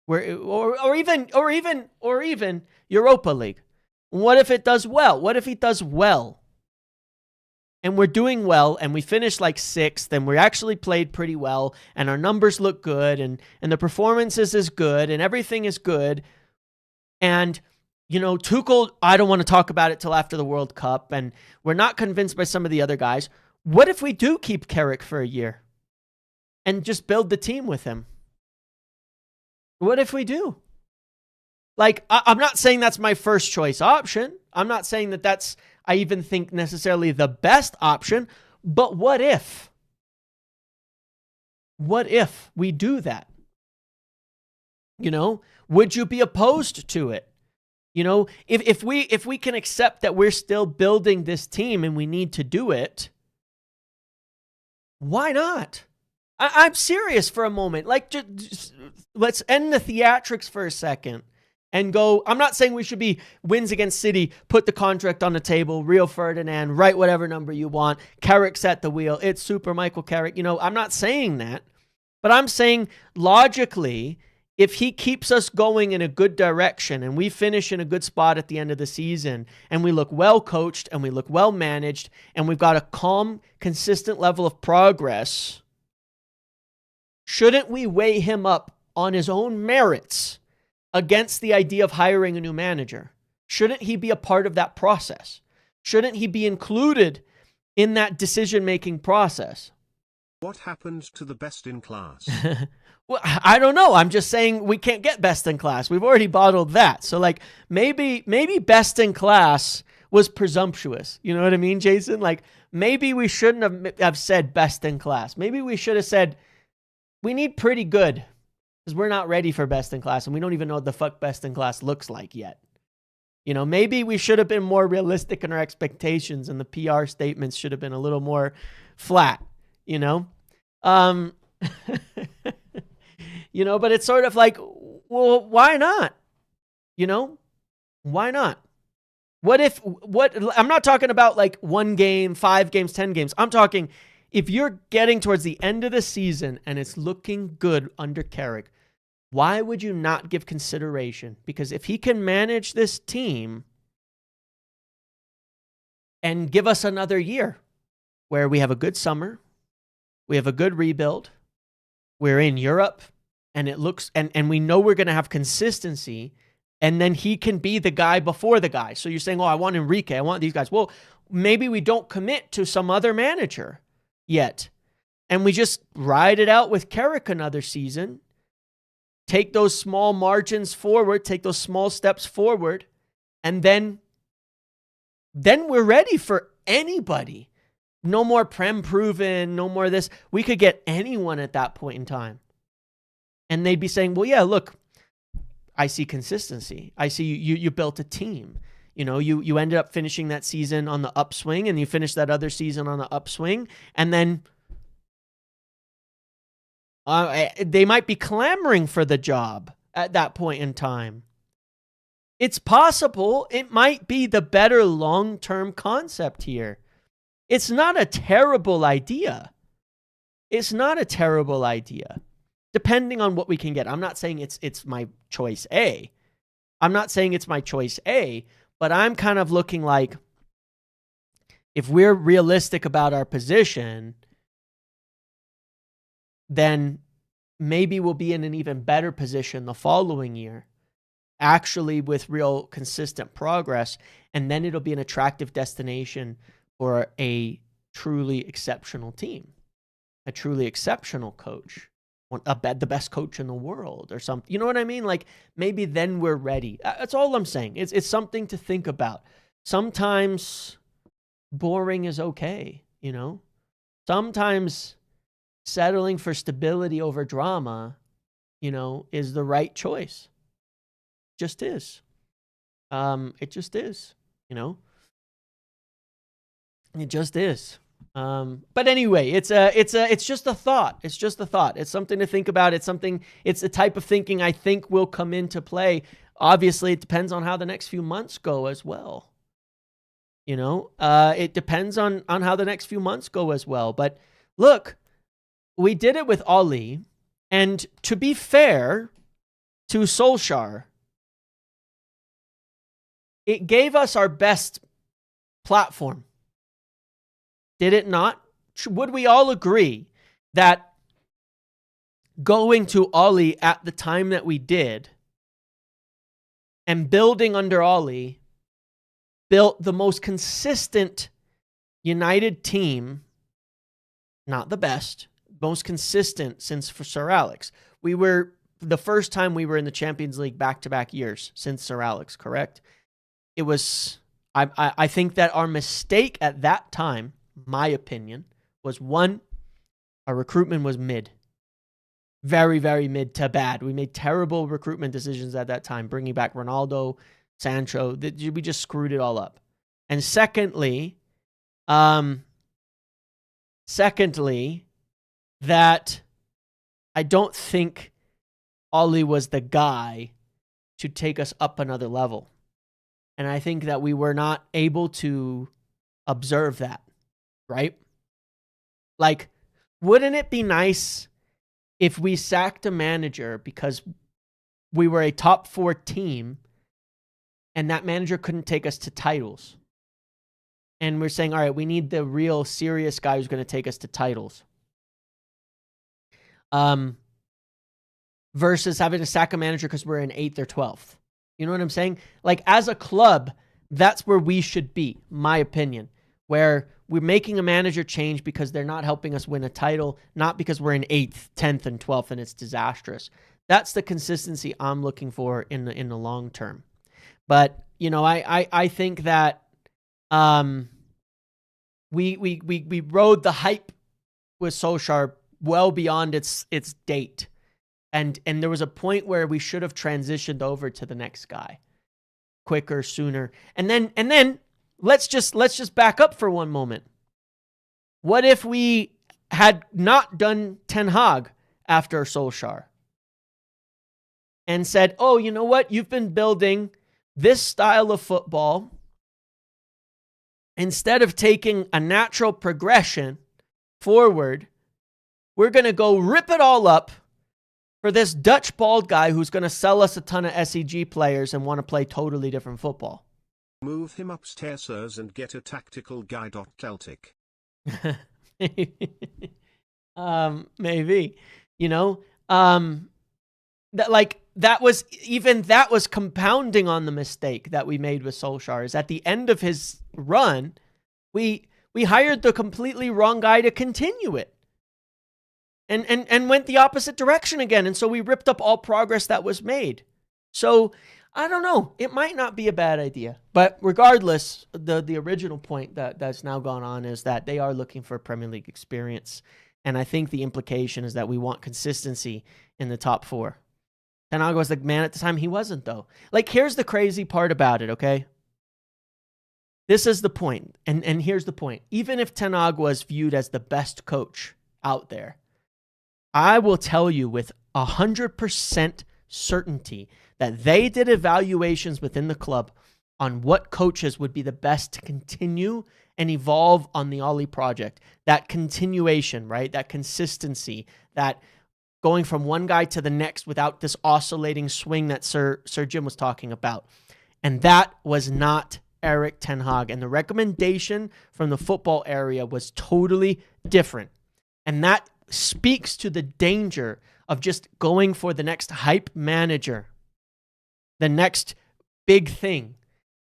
Or even Europa League. What if it does well? What if he does well? And we're doing well, and we finished like 6th, and we actually played pretty well, and our numbers look good, and the performances is good, and everything is good. And, Tuchel, I don't want to talk about it till after the World Cup, and we're not convinced by some of the other guys. What if we do keep Carrick for a year and just build the team with him? What if we do? Like, I'm not saying that's my first choice option. I'm not saying that that's, I even think, necessarily the best option. But what if? What if we do that? Would you be opposed to it? If we can accept that we're still building this team and we need to do it, why not? I'm serious for a moment. Like, just let's end the theatrics for a second and go. I'm not saying we should be wins against City, put the contract on the table, Rio Ferdinand, write whatever number you want, Carrick's at the wheel, it's Super Michael Carrick. I'm not saying that, but I'm saying logically, if he keeps us going in a good direction and we finish in a good spot at the end of the season and we look well coached and we look well managed and we've got a calm, consistent level of progress, shouldn't we weigh him up on his own merits against the idea of hiring a new manager? Shouldn't he be a part of that process? Shouldn't he be included in that decision-making process?
What happened to the best in class?
Well, I don't know. I'm just saying we can't get best in class. We've already bottled that. So like maybe best in class was presumptuous. You know what I mean, Jason? Like maybe we shouldn't have said best in class. Maybe we should have said we need pretty good, because we're not ready for best in class and we don't even know what the fuck best in class looks like yet. You know, maybe we should have been more realistic in our expectations and the PR statements should have been a little more flat, you know? You know, but it's sort of like, well, why not? You know, why not? I'm not talking about like 1 game, 5 games, 10 games. I'm talking if you're getting towards the end of the season and it's looking good under Carrick, why would you not give consideration? Because if he can manage this team and give us another year where we have a good summer, we have a good rebuild, we're in Europe, and it looks, and we know we're going to have consistency, and then he can be the guy before the guy. So you're saying, oh, I want Enrique, I want these guys. Well, maybe we don't commit to some other manager yet, and we just ride it out with Carrick another season, take those small margins forward, take those small steps forward, and then we're ready for anybody. No more Prem proven, no more this. We could get anyone at that point in time. And they'd be saying, well, yeah, look, I see consistency. I see you built a team. You know, you ended up finishing that season on the upswing, and you finished that other season on the upswing. And then they might be clamoring for the job at that point in time. It's possible. It might be the better long-term concept here. It's not a terrible idea. It's not a terrible idea, depending on what we can get. I'm not saying it's my choice A. I'm not saying it's my choice A, but I'm kind of looking like if we're realistic about our position, then maybe we'll be in an even better position the following year, actually with real consistent progress, and then it'll be an attractive destination for a truly exceptional team, a truly exceptional coach, the best coach in the world or something. You know what I mean? Like maybe then we're ready. That's all I'm saying. It's something to think about. Sometimes boring is okay, you know? Sometimes settling for stability over drama, you know, is the right choice. Just is. It just is, you know? It just is. But anyway, it's just a thought. It's just a thought. It's something to think about. It's a type of thinking I think will come into play. Obviously, it depends on how the next few months go as well. You know, it depends on how the next few months go as well. But look, we did it with Oli, and to be fair to Solskjaer, it gave us our best platform. Did it not? Would we all agree that going to Oli at the time that we did and building under Oli built the most consistent United team, not the best, most consistent since for Sir Alex. We were the first time we were in the Champions League back-to-back years since Sir Alex, correct? It was, I think that our mistake at that time, my opinion, was one, our recruitment was mid. Very, very mid to bad. We made terrible recruitment decisions at that time, bringing back Ronaldo, Sancho. We just screwed it all up. And secondly, that I don't think Oli was the guy to take us up another level. And I think that we were not able to observe that, right? Like, wouldn't it be nice if we sacked a manager because we were a top 4 team and that manager couldn't take us to titles? And we're saying, all right, we need the real serious guy who's going to take us to titles. Versus having to sack a manager because we're in 8th or 12th. You know what I'm saying? Like, as a club, that's where we should be, my opinion. Where we're making a manager change because they're not helping us win a title, not because we're in 8th, 10th, and 12th and it's disastrous. That's the consistency I'm looking for in the long term. But, you know, I think that we rode the hype with Solskjaer well beyond its date. And there was a point where we should have transitioned over to the next guy. quicker, sooner. And then let's just back up for one moment. What if we had not done Ten Hag after Solskjaer and said, oh, you know what? You've been building this style of football. Instead of taking a natural progression forward, we're going to go rip it all up for this Dutch bald guy who's going to sell us a ton of SEG players and want to play totally different football.
Move him upstairs, sirs, and get a tactical guy. Celtic.
Maybe, that was compounding on the mistake that we made with Solskjaer. Is at the end of his run, we hired the completely wrong guy to continue it. And went the opposite direction again. And so we ripped up all progress that was made. So I don't know. It might not be a bad idea. But regardless, the original point that's now gone on is that they are looking for Premier League experience. And I think the implication is that we want consistency in the top four. Ten Hag was the man at the time. He wasn't, though. Here's the crazy part about it, okay? This is the point. And here's the point. Even if Ten Hag was viewed as the best coach out there, I will tell you with 100% certainty that they did evaluations within the club on what coaches would be the best to continue and evolve on the Ollie project. That continuation, right? That consistency, that going from one guy to the next without this oscillating swing that Sir Jim was talking about. And that was not Erik ten Hag. And the recommendation from the football area was totally different. And that speaks to the danger of just going for the next hype manager, the next big thing,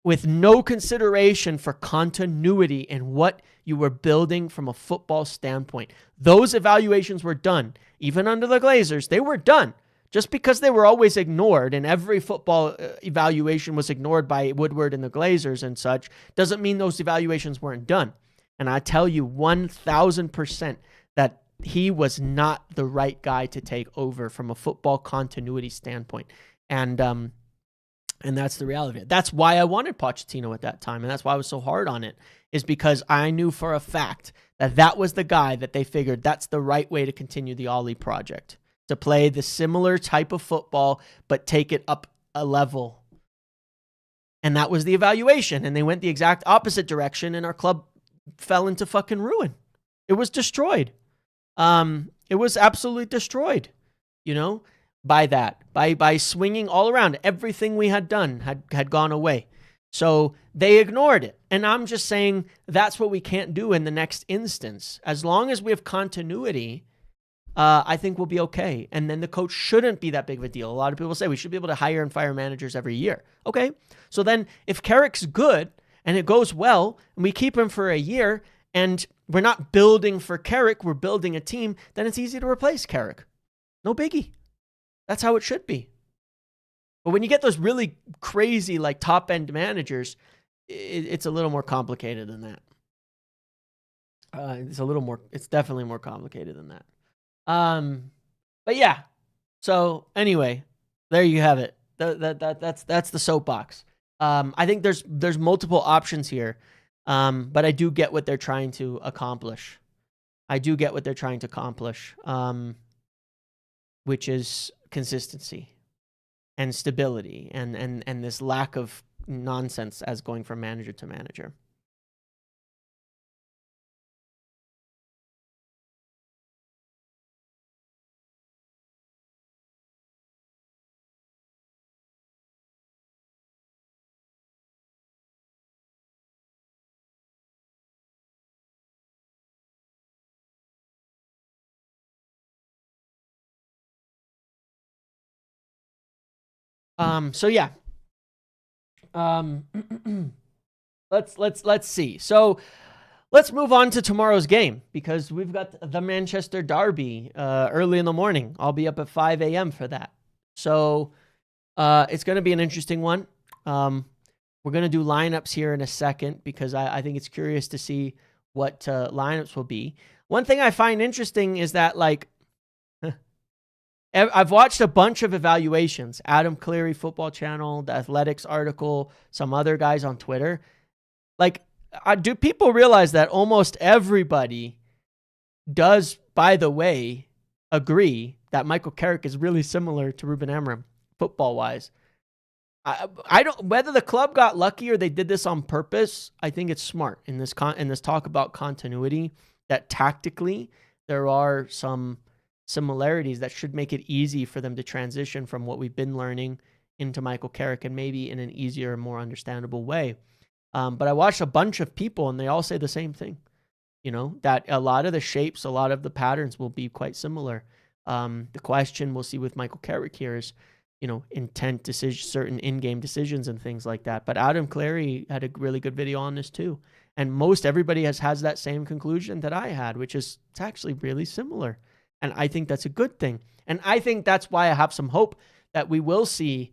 with no consideration for continuity in what you were building from a football standpoint. Those evaluations were done. Even under the Glazers, they were done. Just because they were always ignored and every football evaluation was ignored by Woodward and the Glazers and such, doesn't mean those evaluations weren't done. And I tell you 1,000% that he was not the right guy to take over from a football continuity standpoint. And that's the reality of it. That's why I wanted Pochettino at that time. And that's why I was so hard on it, is because I knew for a fact that that was the guy that they figured that's the right way to continue the Ollie project, to play the similar type of football, but take it up a level. And that was the evaluation. And they went the exact opposite direction, and our club fell into fucking ruin. It was destroyed. It was absolutely destroyed, by that, by swinging all around. Everything we had done had gone away. So they ignored it. And I'm just saying that's what we can't do in the next instance. As long as we have continuity, I think we'll be okay. And then the coach shouldn't be that big of a deal. A lot of people say we should be able to hire and fire managers every year. Okay. So then if Carrick's good and it goes well and we keep him for a year and we're not building for Carrick, we're building a team, then it's easy to replace Carrick. No biggie. That's how it should be. But when you get those really crazy, top-end managers, it's a little more complicated than that. It's definitely more complicated than that. But yeah. So anyway, there you have it. That's the soapbox. I think there's multiple options here. But I do get what they're trying to accomplish. Which is consistency and stability and this lack of nonsense as going from manager to manager. So yeah. Let's see. So let's move on to tomorrow's game, because we've got the Manchester Derby early in the morning. I'll be up at 5 a.m. for that. So it's going to be an interesting one. We're going to do lineups here in a second, because I think it's curious to see what lineups will be. One thing I find interesting is that I've watched a bunch of evaluations. Adam Cleary, Football Channel, the Athletics article, some other guys on Twitter. Like, do people realize that almost everybody does, by the way, agree that Michael Carrick is really similar to Ruben Amorim, football-wise? I don't, whether the club got lucky or they did this on purpose. I think it's smart in this talk about continuity that tactically there are some similarities that should make it easy for them to transition from what we've been learning into Michael Carrick, and maybe in an easier, more understandable way. But I watched a bunch of people and they all say the same thing, that a lot of the shapes, a lot of the patterns will be quite similar. The question we'll see with Michael Carrick here is, intent decisions, certain in-game decisions and things like that. But Adam Cleary had a really good video on this too. And most everybody has that same conclusion that I had, which is it's actually really similar. And I think that's a good thing. And I think that's why I have some hope that we will see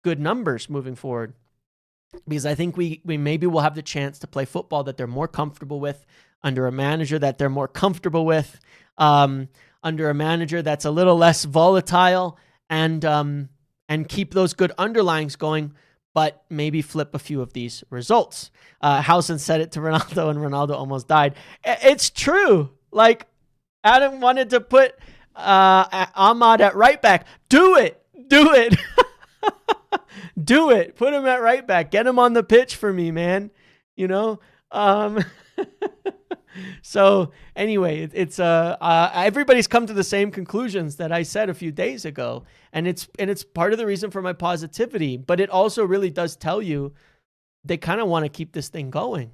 good numbers moving forward. Because I think we maybe will have the chance to play football that they're more comfortable with under a manager that they're more comfortable with, under a manager that's a little less volatile, and keep those good underlyings going, but maybe flip a few of these results. Housen said it to Ronaldo, and Ronaldo almost died. It's true. Like, Adam wanted to put Ahmad at right back. Do it. Do it. Put him at right back. Get him on the pitch for me, man. So anyway, it's everybody's come to the same conclusions that I said a few days ago, and it's part of the reason for my positivity. But it also really does tell you they kind of want to keep this thing going.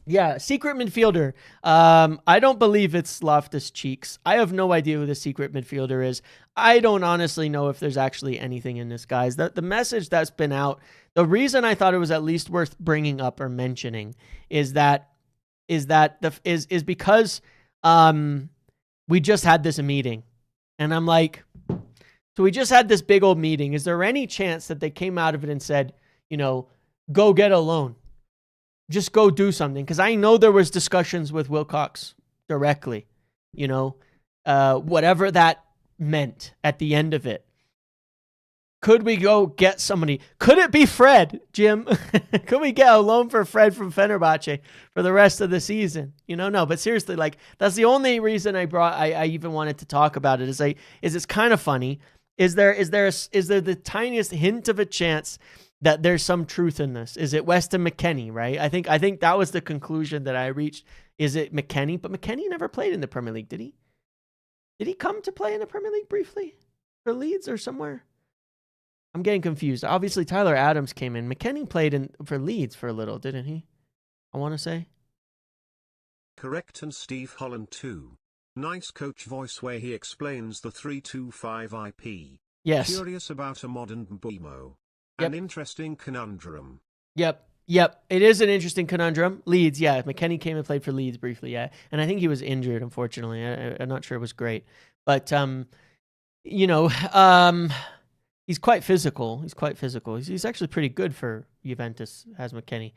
Yeah, secret midfielder. I don't believe it's Loftus-Cheeks. I have no idea who the secret midfielder is. I don't honestly know if there's actually anything in this, guys. The message that's been out, the reason I thought it was at least worth bringing up or mentioning is because we just had this meeting, and I'm like, so we just had this big old meeting. Is there any chance that they came out of it and said, go get a loan? Just go do something. Because I know there was discussions with Wilcox directly, whatever that meant at the end of it. Could we go get somebody? Could it be Fred, Jim? Could we get a loan for Fred from Fenerbahce for the rest of the season? No, but seriously, like, that's the only reason I even wanted to talk about it is it's kind of funny. Is there the tiniest hint of a chance that there's some truth in this? Is it Weston McKennie, right? I think that was the conclusion that I reached. Is it McKennie? But McKennie never played in the Premier League, did he? Did he come to play in the Premier League briefly? For Leeds or somewhere? I'm getting confused. Obviously, Tyler Adams came in. McKennie played for Leeds for a little, didn't he? I want to say.
Correct, and Steve Holland too. Nice coach voice where he explains the 325 IP.
Yes.
Curious about a modern Mbeumo.
Yep.
An interesting conundrum.
Yep. It is an interesting conundrum. Leeds, yeah. McKennie came and played for Leeds briefly, yeah. And I think he was injured, unfortunately. I'm not sure it was great. But, he's quite physical. He's actually pretty good for Juventus, has McKennie.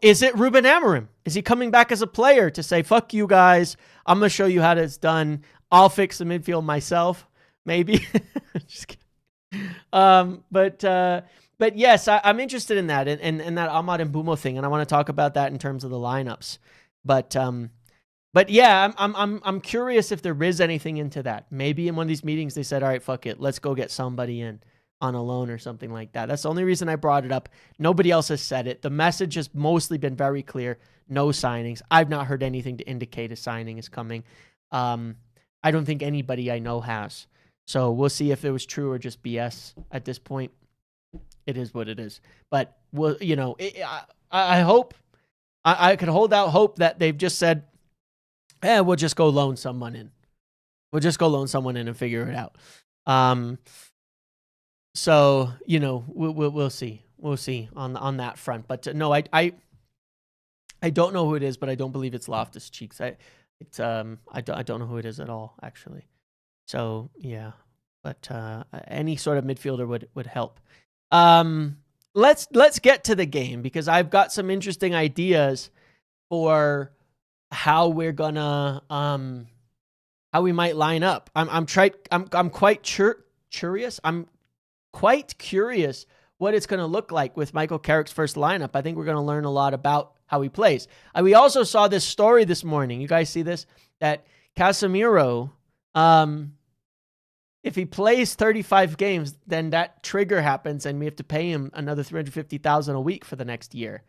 Is it Ruben Amorim? Is he coming back as a player to say, fuck you guys, I'm going to show you how it's done. I'll fix the midfield myself, maybe. Just kidding. But yes, I'm interested in that and that Ahmad and Mbeumo thing, and I want to talk about that in terms of the lineups. But yeah, I'm curious if there is anything into that. Maybe in one of these meetings they said, all right, fuck it, let's go get somebody in on a loan or something like that. That's the only reason I brought it up. Nobody else has said it. The message has mostly been very clear. No signings. I've not heard anything to indicate a signing is coming. I don't think anybody I know has. So we'll see if it was true or just BS at this point. It is what it is. But I hope I could hold out hope that they've just said, we'll just go loan someone in. We'll just go loan someone in and figure it out. So we'll see. We'll see on that front. But no, I don't know who it is, but I don't believe it's Loftus-Cheeks. I don't know who it is at all, actually. So yeah, but any sort of midfielder would help. Let's get to the game, because I've got some interesting ideas for how we're gonna how we might line up. I'm quite curious. I'm quite curious what it's going to look like with Michael Carrick's first lineup. I think we're going to learn a lot about how he plays. We also saw this story this morning. You guys see this? That Casemiro, if he plays 35 games, then that trigger happens and we have to pay him another $350,000 a week for the next year.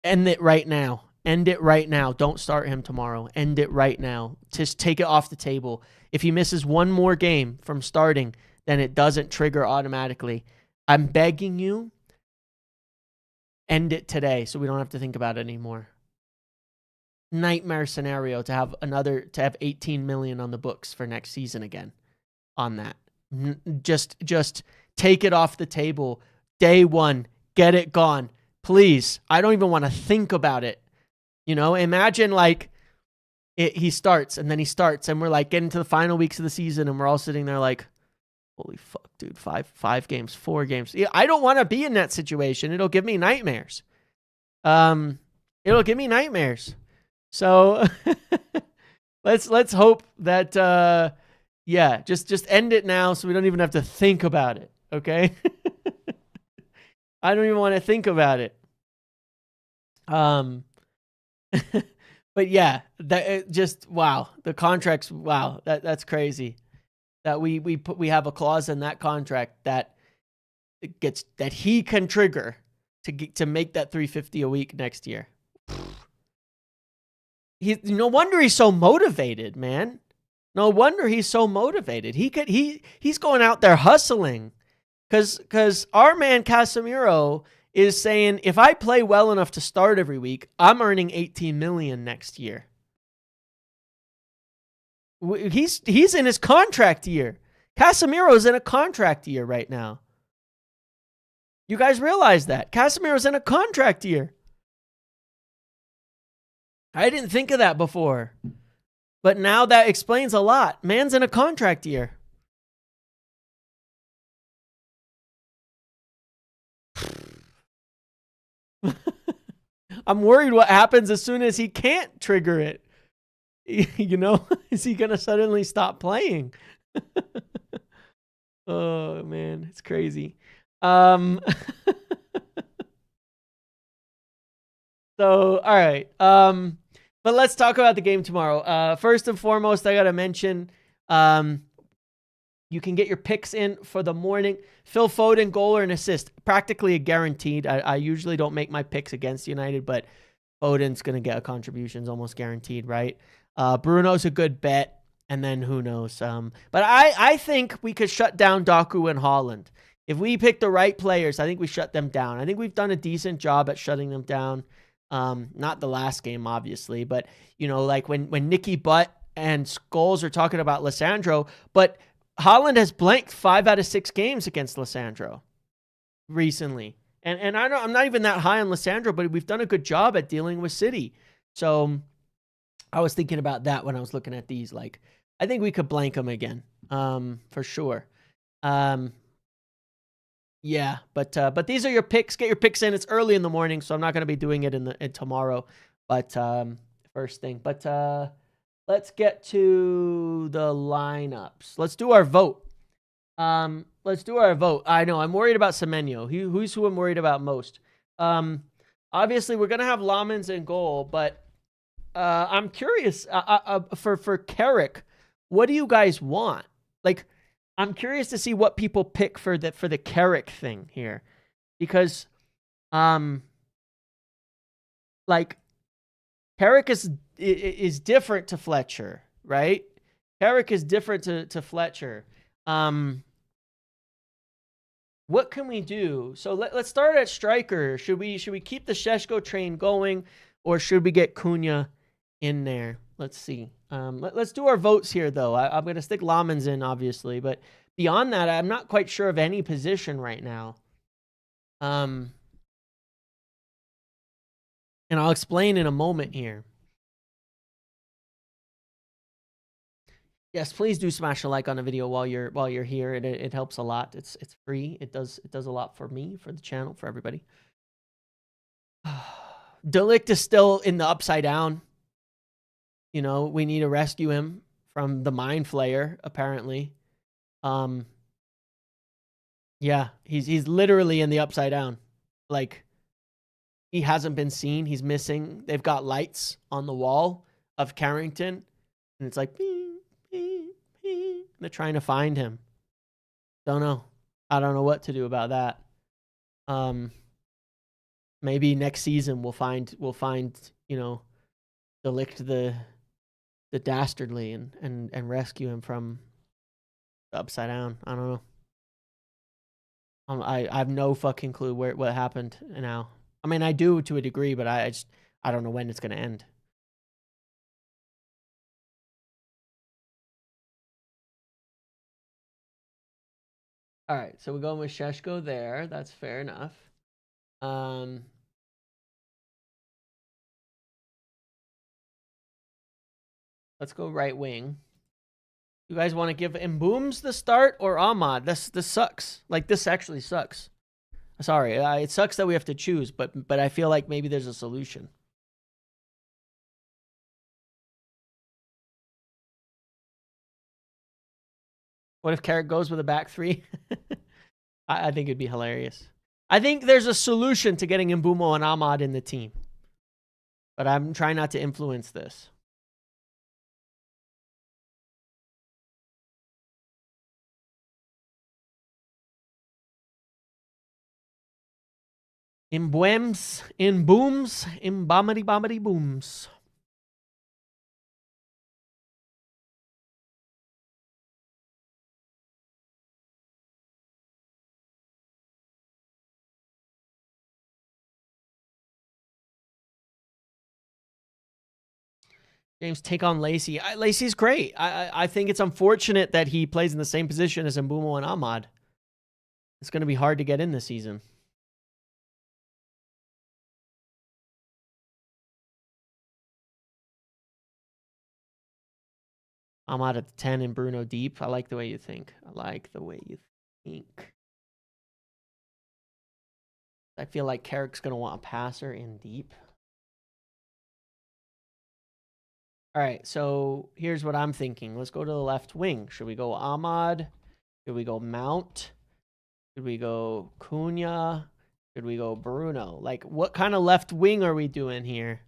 End it right now. End it right now. Don't start him tomorrow. End it right now. Just take it off the table. If he misses one more game from starting, then it doesn't trigger automatically. I'm begging you, end it today so we don't have to think about it anymore. Nightmare scenario to have 18 million on the books for next season again on that. Just take it off the table. Day one, get it gone. Please. I don't even want to think about it. Imagine he starts and then he starts and we're like getting to the final weeks of the season and we're all sitting there like, holy fuck, dude, five games, 4 games. Yeah, I don't want to be in that situation. It'll give me nightmares. It'll give me nightmares. So let's hope that just end it now so we don't even have to think about it. Okay. I don't even want to think about it. But yeah, wow. The contracts, wow, that's crazy. That we have a clause in that contract that he can trigger to make that $350 a week next year. No wonder he's so motivated, man. No wonder he's so motivated. He's going out there hustling because our man Casemiro is saying, if I play well enough to start every week, I'm earning 18 million next year. He's in his contract year. Casemiro's in a contract year right now. You guys realize that? Casemiro's in a contract year. I didn't think of that before. But now that explains a lot. Man's in a contract year. I'm worried what happens as soon as he can't trigger it. Is he going to suddenly stop playing? Oh, man, it's crazy. So, all right. But let's talk about the game tomorrow. First and foremost, I got to mention, you can get your picks in for the morning. Phil Foden, goal or an assist. Practically a guaranteed. I usually don't make my picks against United, but Foden's going to get a contribution. It's almost guaranteed, right? Bruno's a good bet, and then who knows? But I think we could shut down Doku and Haaland. If we pick the right players, I think we shut them down. I think we've done a decent job at shutting them down. Not the last game, obviously, but, like when Nicky Butt and Scholes are talking about Lissandro, but Haaland has blanked 5 out of 6 games against Lissandro recently. And I'm not even that high on Lissandro, but we've done a good job at dealing with City. So I was thinking about that when I was looking at these. Like, I think we could blank them again, for sure. Yeah, but these are your picks. Get your picks in. It's early in the morning, so I'm not going to be doing it in tomorrow. But first thing. But let's get to the lineups. Let's do our vote. I know I'm worried about Semenyo. Who's who I'm worried about most. Obviously we're gonna have Lamens in goal, but I'm curious for Carrick. What do you guys want? Like, I'm curious to see what people pick for the Carrick thing here, because like Carrick is different to Fletcher, right? Carrick is different to Fletcher. What can we do? So let's start at striker. Should we keep the Šeško train going, or should we get Cunha in there? Let's see. Let's do our votes here, though. I'm going to stick Lamens in, obviously, but beyond that, I'm not quite sure of any position right now. And I'll explain in a moment here. Yes, please do smash a like on the video while you're here. It helps a lot. It's free. It does a lot for me, for the channel, for everybody. De Ligt is still in the upside down. We need to rescue him from the Mind Flayer, apparently. Yeah, he's literally in the Upside Down. Like, he hasn't been seen. He's missing. They've got lights on the wall of Carrington, and it's like, beep, beep, beep. They're trying to find him. Don't know. I don't know what to do about that. Maybe next season we'll find Delict the dastardly and rescue him from the Upside Down. I don't know. I have no fucking clue what happened now. I mean, I do to a degree, but I don't know when it's gonna end. All right, so we're going with Sheshko there. That's fair enough. Let's go right wing. You guys want to give Mbooms the start or Ahmad? This sucks. Like, this actually sucks. Sorry, it sucks that we have to choose, but I feel like maybe there's a solution. What if Carrick goes with a back three? I think it'd be hilarious. I think there's a solution to getting Mbeumo and Ahmad in the team, but I'm trying not to influence this. In booms, in bombity bombity booms. James, take on Lacey. Lacey's great. I think it's unfortunate that he plays in the same position as Mbeumo and Ahmad. It's going to be hard to get in this season. Ahmad at the 10 and Bruno deep. I like the way you think. I feel like Carrick's going to want a passer in deep. All right, so here's what I'm thinking. Let's go to the left wing. Should we go Ahmad? Should we go Mount? Should we go Cunha? Should we go Bruno? Like, what kind of left wing are we doing here?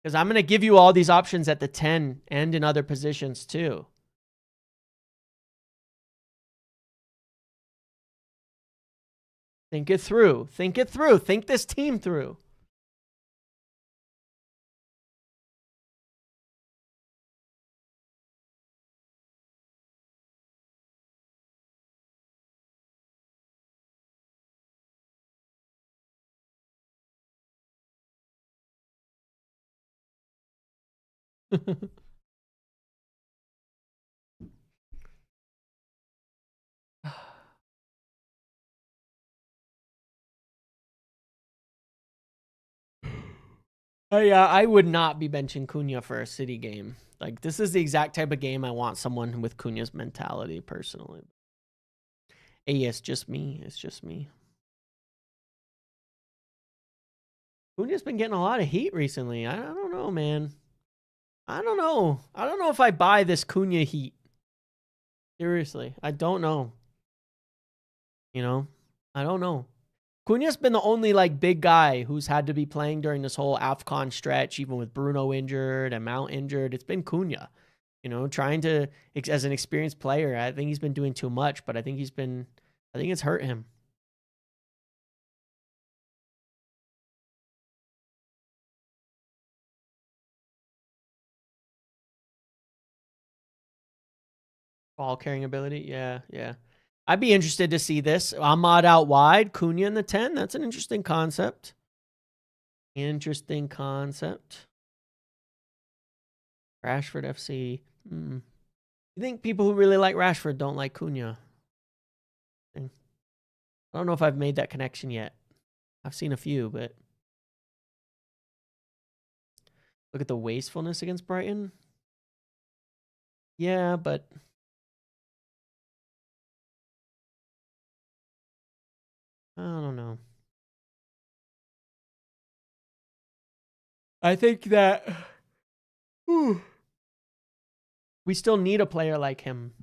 Because I'm going to give you all these options at the 10 and in other positions too. Think it through. Think it through. Think this team through. I would not be benching Cunha for a City game. Like, this is the exact type of game I want someone with Cunha's mentality, personally. Hey, it's just me. It's just me. Cunha's been getting a lot of heat recently. I don't know, man. I don't know. I don't know if I buy this Cunha heat. Seriously, I don't know. You know, I don't know. Cunha's been the only like big guy who's had to be playing during this whole AFCON stretch, even with Bruno injured and Mount injured. It's been Cunha, you know, trying to, as an experienced player. I think he's been doing too much, but I think it's hurt him. Ball carrying ability. Yeah. I'd be interested to see this. Ahmad out wide, Cunha in the 10. That's an interesting concept. Rashford FC. You think people who really like Rashford don't like Cunha? I don't know if I've made that connection yet. I've seen a few, but look at the wastefulness against Brighton. Yeah, but I don't know. I think that we still need a player like him.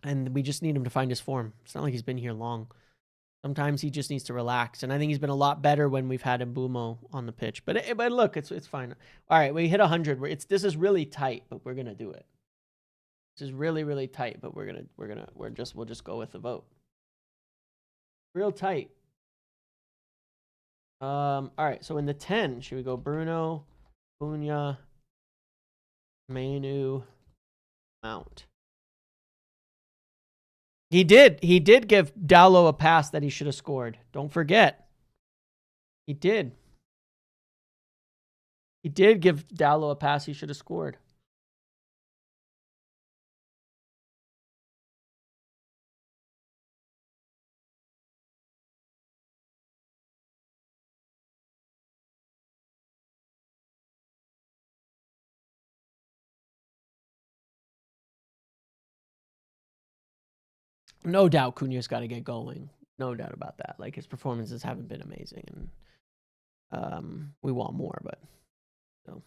And we just need him to find his form. It's not like he's been here long. Sometimes he just needs to relax. And I think he's been a lot better when we've had Mbumo on the pitch. But look, it's fine. All right, we hit 100. This is really tight, but we're gonna do it. This is really, really tight, but we'll just go with the vote. Real tight. All right, so in the 10, should we go Bruno, Cunha, Manu, Mount? He did give Dalot a pass that he should have scored. Don't forget. He did. He did give Dalot a pass he should have scored. No doubt Cunha's got to get going. No doubt about that. Like, his performances haven't been amazing, and we want more, but no.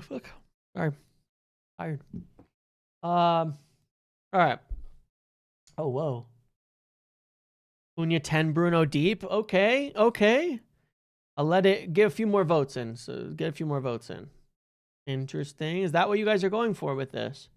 Fuck. Sorry. Tired. All right. Oh, whoa. Cunha 10, Bruno deep. Okay. I'll let it get a few more votes in. So get a few more votes in. Interesting. Is that what you guys are going for with this?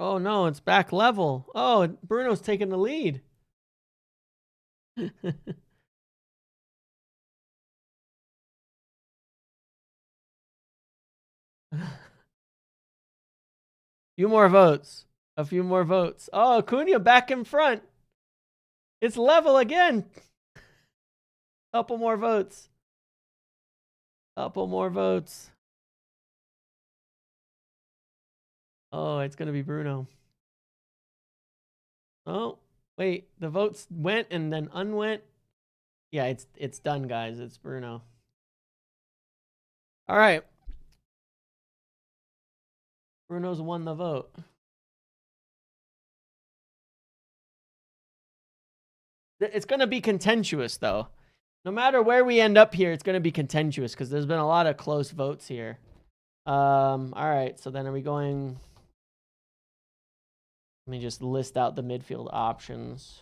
Oh, no, it's back level. Oh, Bruno's taking the lead. A few more votes. Oh, Cunha back in front. It's level again. Couple more votes. Oh, it's going to be Bruno. Oh, wait. The votes went and then unwent. Yeah, it's done, guys. It's Bruno. All right. Bruno's won the vote. It's going to be contentious, though. No matter where we end up here, it's going to be contentious because there's been a lot of close votes here. All right. So then are we going... Let me just list out the midfield options.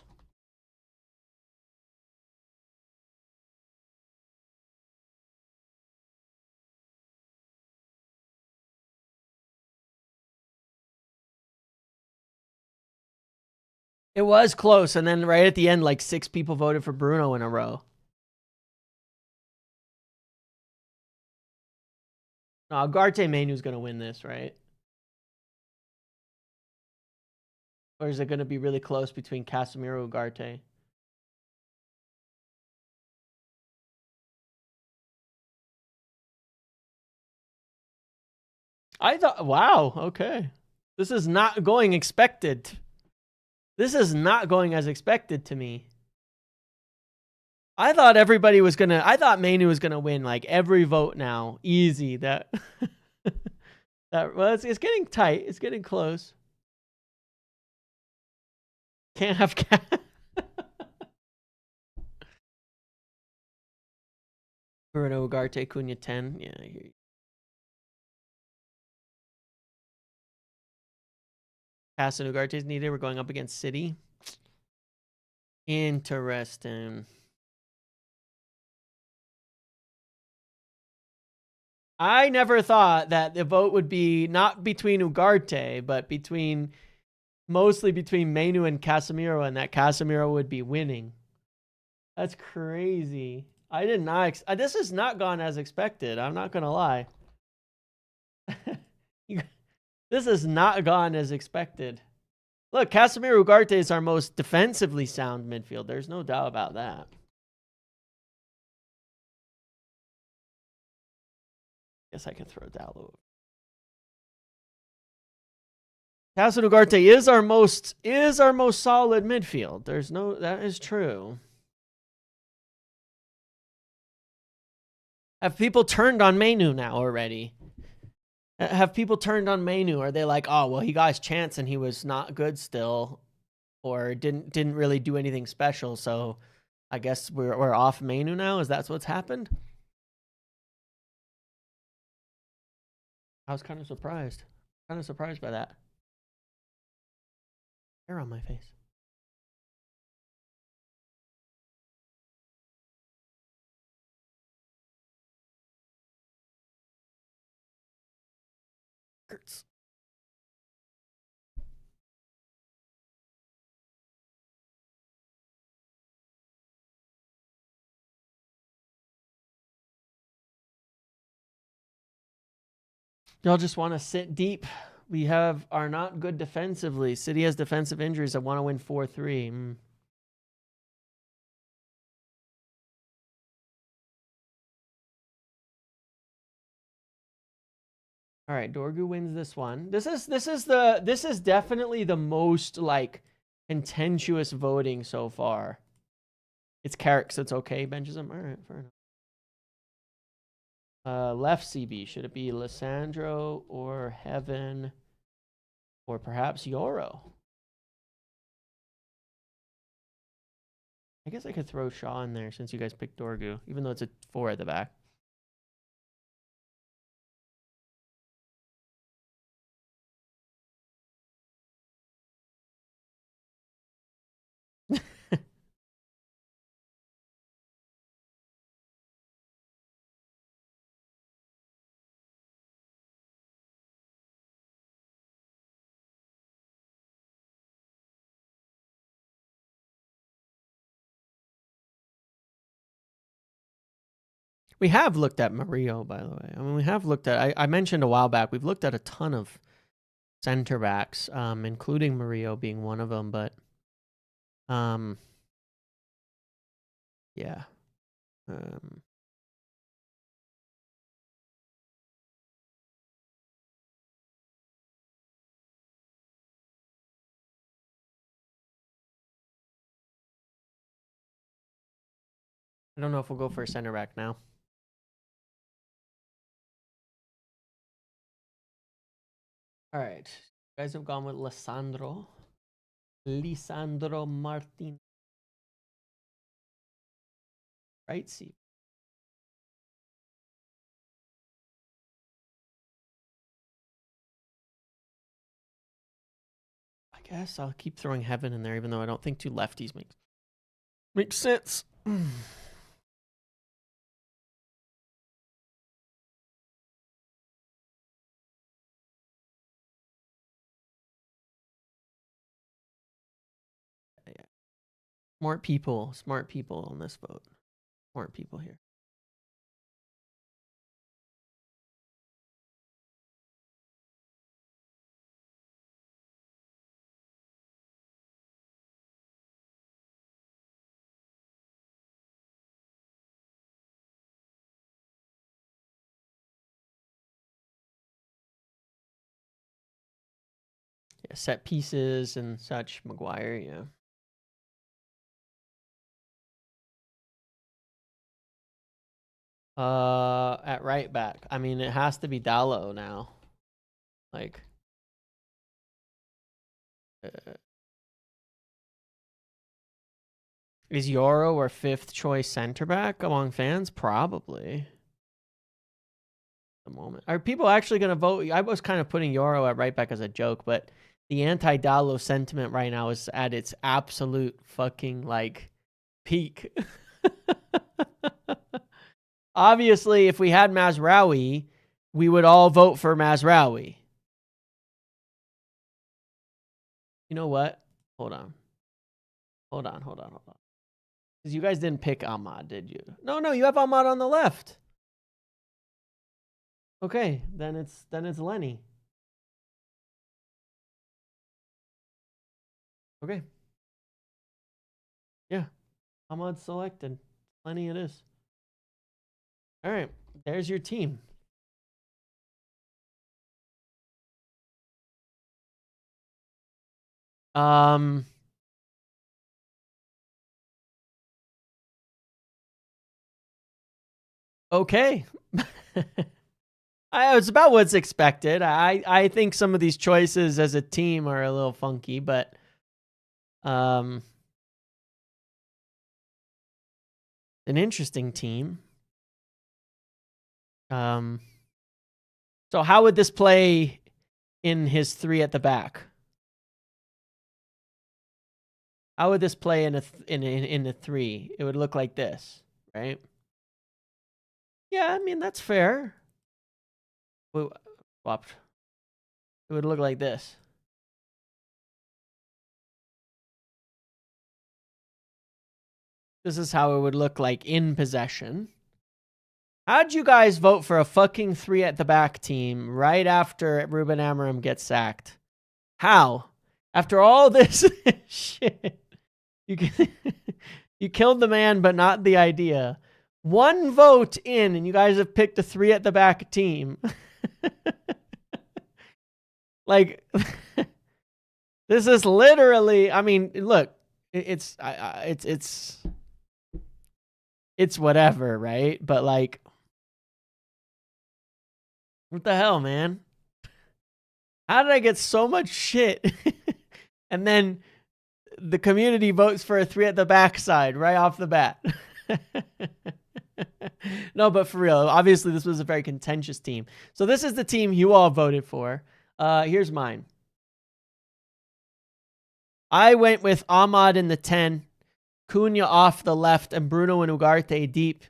It was close, and then right at the end, like 6 people voted for Bruno in a row. No, Ugarte Mainu's going to win this, right? Or is it going to be really close between Casemiro and Ugarte? I thought, wow, okay. This is not going expected. This is not going as expected to me. I thought everybody was going to, I thought Mainu was going to win like every vote now. Easy. Well, it's getting tight. It's getting close. Can't have Bruno, Ugarte, Cunha 10. Yeah, I hear you. Pass and Ugarte is needed. We're going up against City. Interesting. I never thought that the vote would be not between Ugarte, but mostly between Mainu and Casemiro, and that Casemiro would be winning. That's crazy. I did not. This has not gone as expected. I'm not gonna lie. This has not gone as expected. Look, Casemiro Ugarte is our most defensively sound midfield. There's no doubt about that. Guess I can throw Dallo. Casemiro Ugarte is our most solid midfield. That is true. Have people turned on Mainu now already? Have people turned on Mainu? Are they like, oh well, he got his chance and he was not good still, or didn't really do anything special? So I guess we're off Mainu now. Is that what's happened? I was kind of surprised. Kind of surprised by that. Hair on my face. Hurts. Y'all just want to sit deep. We are not good defensively. City has defensive injuries. I want to win 4-3. All right, Dorgu wins this one. This is definitely the most like contentious voting so far. It's Carrick, so it's okay. Benches him. All right, fair enough. Left CB, should it be Lissandro or Heaven or perhaps Yoro? I guess I could throw Shaw in there since you guys picked Dorgu, even though it's a 4 at the back. We have looked at Murillo, by the way. I mean, we have looked at, I mentioned a while back, we've looked at a ton of center backs, including Murillo being one of them, but yeah. I don't know if we'll go for a center back now. All right. You guys have gone with Lisandro Martin. Right seat. I guess I'll keep throwing Heaven in there, even though I don't think two lefties makes sense. Yeah. Smart people on this vote. Smart people here. Yeah, set pieces and such, Maguire, yeah. At right back. I mean, it has to be Dallo now. Like, is Yoro our 5th choice center back among fans? Probably. At the moment, are people actually going to vote? I was kind of putting Yoro at right back as a joke, but the anti-Dallo sentiment right now is at its absolute fucking like peak. Obviously, if we had Mazraoui, we would all vote for Mazraoui. You know what? Hold on. Because you guys didn't pick Ahmad, did you? No, you have Ahmad on the left. Okay, then it's Lenny. Okay. Yeah. Ahmad selected. Plenty it is. All right. There's your team. Okay. It's about what's expected. I think some of these choices as a team are a little funky, but an interesting team. So how would this play in his 3 at the back? How would this play in a 3? It would look like this, right? Yeah, I mean that's fair. Swapped. It would look like this. This is how it would look like in possession. How'd you guys vote for a fucking 3 at the back team right after Ruben Amorim gets sacked? How? After all this shit, you killed the man, but not the idea. 1 vote in, and you guys have picked a 3 at the back team. Like, this is literally. I mean, look, it's whatever, right? But like, what the hell, man? How did I get so much shit? And then the community votes for a 3 at the backside right off the bat. No, but for real, obviously this was a very contentious team. So this is the team you all voted for. Here's mine. I went with Ahmad in the 10, Cunha off the left, and Bruno and Ugarte deep.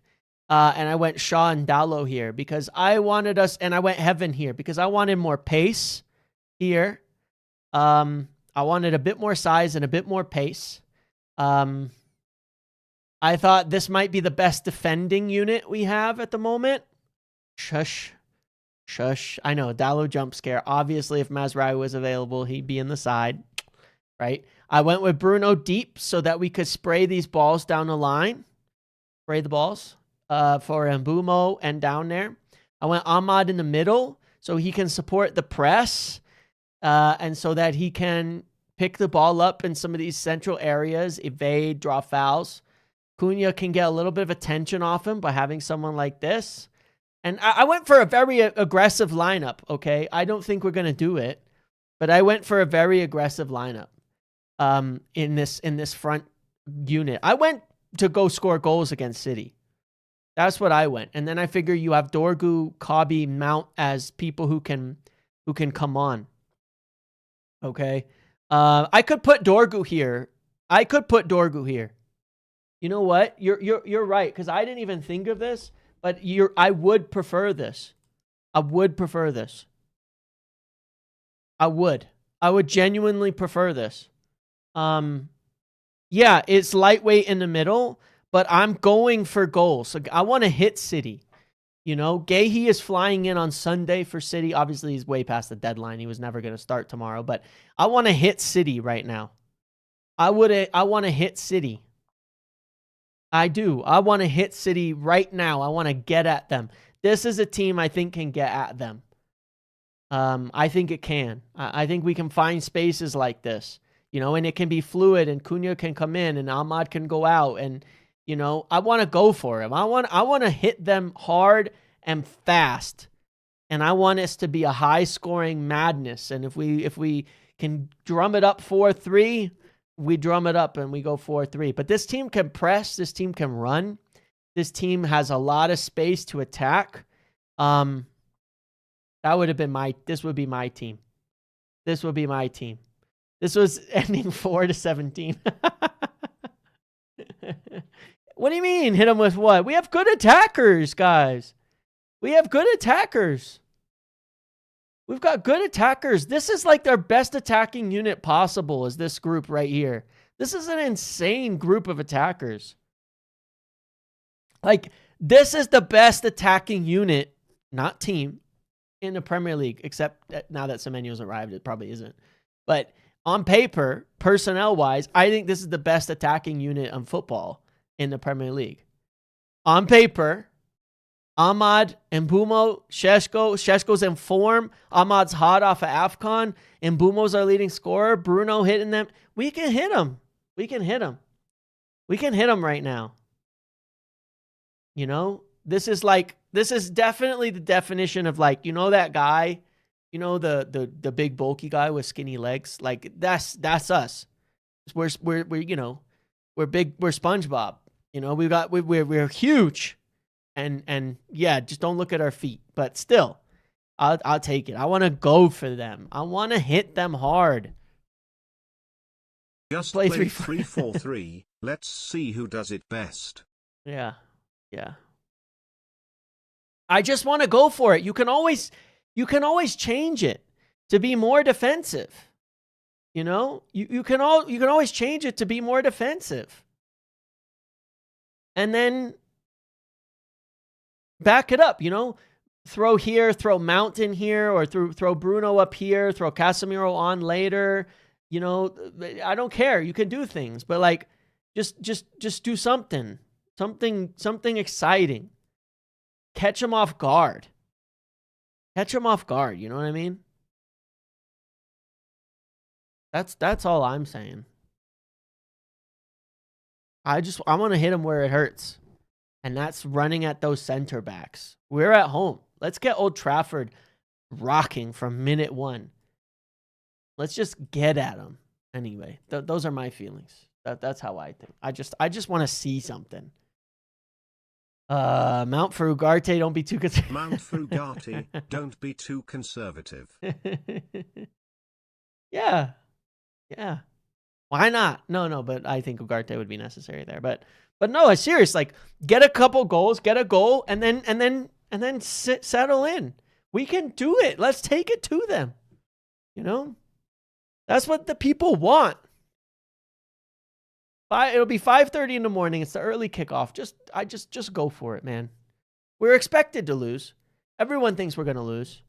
And I went Shaw and Dallo here because I wanted us, and I went Heaven here because I wanted more pace here. I wanted a bit more size and a bit more pace. I thought this might be the best defending unit we have at the moment. Shush. I know, Dallo jump scare. Obviously, if Mazraoui was available, he'd be in the side, right? I went with Bruno deep so that we could spray these balls down the line. Spray the balls for Mbumo and down there. I went Ahmad in the middle so he can support the press and so that he can pick the ball up in some of these central areas, evade, draw fouls. Cunha can get a little bit of attention off him by having someone like this. And I went for a very aggressive lineup, okay? I don't think we're going to do it, but I went for a very aggressive lineup in this front unit. I went to go score goals against City. That's what I went. And then I figure you have Dorgu, Kabi, Mount as people who can come on. Okay? I could put Dorgu here. You know what? You're right, because I didn't even think of this, but I would prefer this. I would genuinely prefer this. Yeah, it's lightweight in the middle, but I'm going for goals. So I want to hit City. You know, Gahey is flying in on Sunday for City. Obviously, he's way past the deadline. He was never going to start tomorrow, but I want to hit City right now. I want to hit City. I do. I want to hit City right now. I want to get at them. This is a team I think can get at them. I think it can. I think we can find spaces like this, you know, and it can be fluid, and Cunha can come in and Ahmad can go out, and, you know, I want to go for him. I want to hit them hard and fast, and I want us to be a high scoring madness. And if we can drum it up 4-3, we drum it up and we go 4-3. But this team can press. This team can run. This team has a lot of space to attack. This would be my team. This would be my team. This was ending 4-17. What do you mean? Hit them with what? We have good attackers, guys. We have good attackers. We've got good attackers. This is like their best attacking unit possible, is this group right here. This is an insane group of attackers. Like, this is the best attacking unit, not team, in the Premier League, except now that Semenyo's arrived, it probably isn't. But on paper, personnel-wise, I think this is the best attacking unit in football in the Premier League. On paper, Ahmad, Mbumo, Sheshko's in form. Ahmad's hot off of AFCON. Mbumo's our leading scorer. Bruno hitting them. We can hit him. We can hit him. We can hit him right now. You know, this is definitely the definition of like, you know, that guy, you know, the big bulky guy with skinny legs. Like that's us. We're you know, we're big. We're SpongeBob. You know, we're huge. And yeah, just don't look at our feet. But still, I'll take it. I want to go for them. I want to hit them hard.
Just play 3-4-3. Let's see who does it best.
Yeah. I just want to go for it. You can always change it to be more defensive. You know, you can always change it to be more defensive. And then back it up, you know, throw here, throw Mount in here, or throw Bruno up here, throw Casemiro on later. You know, I don't care. You can do things, but like, just do something exciting. Catch them off guard. You know what I mean? That's all I'm saying. I want to hit them where it hurts. And that's running at those center backs. We're at home. Let's get Old Trafford rocking from minute one. Let's just get at them. Anyway, those are my feelings. That's how I think. I just want to see something. Mount for Ugarte, don't be too conservative.
Mount for Ugarte, don't be too conservative.
Yeah. Why not? No, but I think Ugarte would be necessary there. But no, it's serious. Like, get a couple goals, get a goal, and then settle in. We can do it. Let's take it to them. You know, that's what the people want. It'll be 5:30 in the morning. It's the early kickoff. Just go for it, man. We're expected to lose. Everyone thinks we're gonna lose.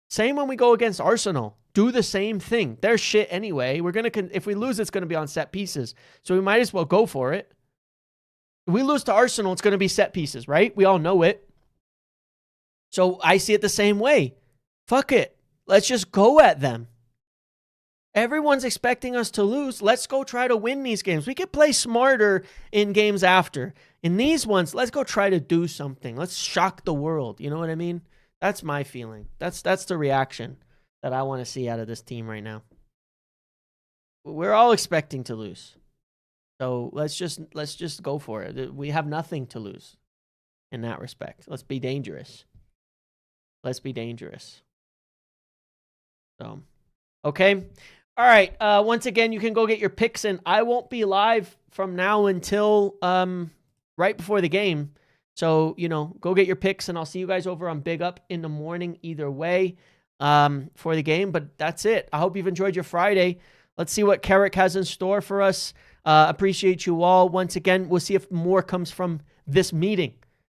Same when we go against Arsenal. Do the same thing. They're shit anyway. If we lose, it's gonna be on set pieces. So we might as well go for it. If we lose to Arsenal, it's gonna be set pieces, right? We all know it. So I see it the same way. Fuck it. Let's just go at them. Everyone's expecting us to lose. Let's go try to win these games. We could play smarter in games after. In these ones, let's go try to do something. Let's shock the world. You know what I mean? That's my feeling. That's the reaction that I want to see out of this team right now. We're all expecting to lose. So let's just go for it. We have nothing to lose in that respect. Let's be dangerous. So, okay. All right. Once again, you can go get your picks in. I won't be live from now until right before the game. So, you know, go get your picks, and I'll see you guys over on Big Up in the morning either way for the game. But that's it. I hope you've enjoyed your Friday. Let's see what Carrick has in store for us. Appreciate you all. Once again, we'll see if more comes from this meeting.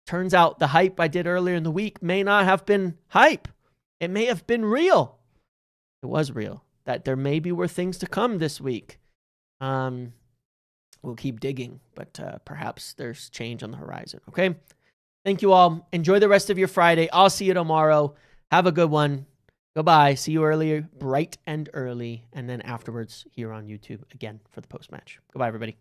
Turns out the hype I did earlier in the week may not have been hype. It may have been real. It was real. That there maybe were things to come this week. We'll keep digging, but perhaps there's change on the horizon. Okay? Thank you all. Enjoy the rest of your Friday. I'll see you tomorrow. Have a good one. Goodbye. See you earlier, bright and early, and then afterwards here on YouTube again for the post-match. Goodbye, everybody.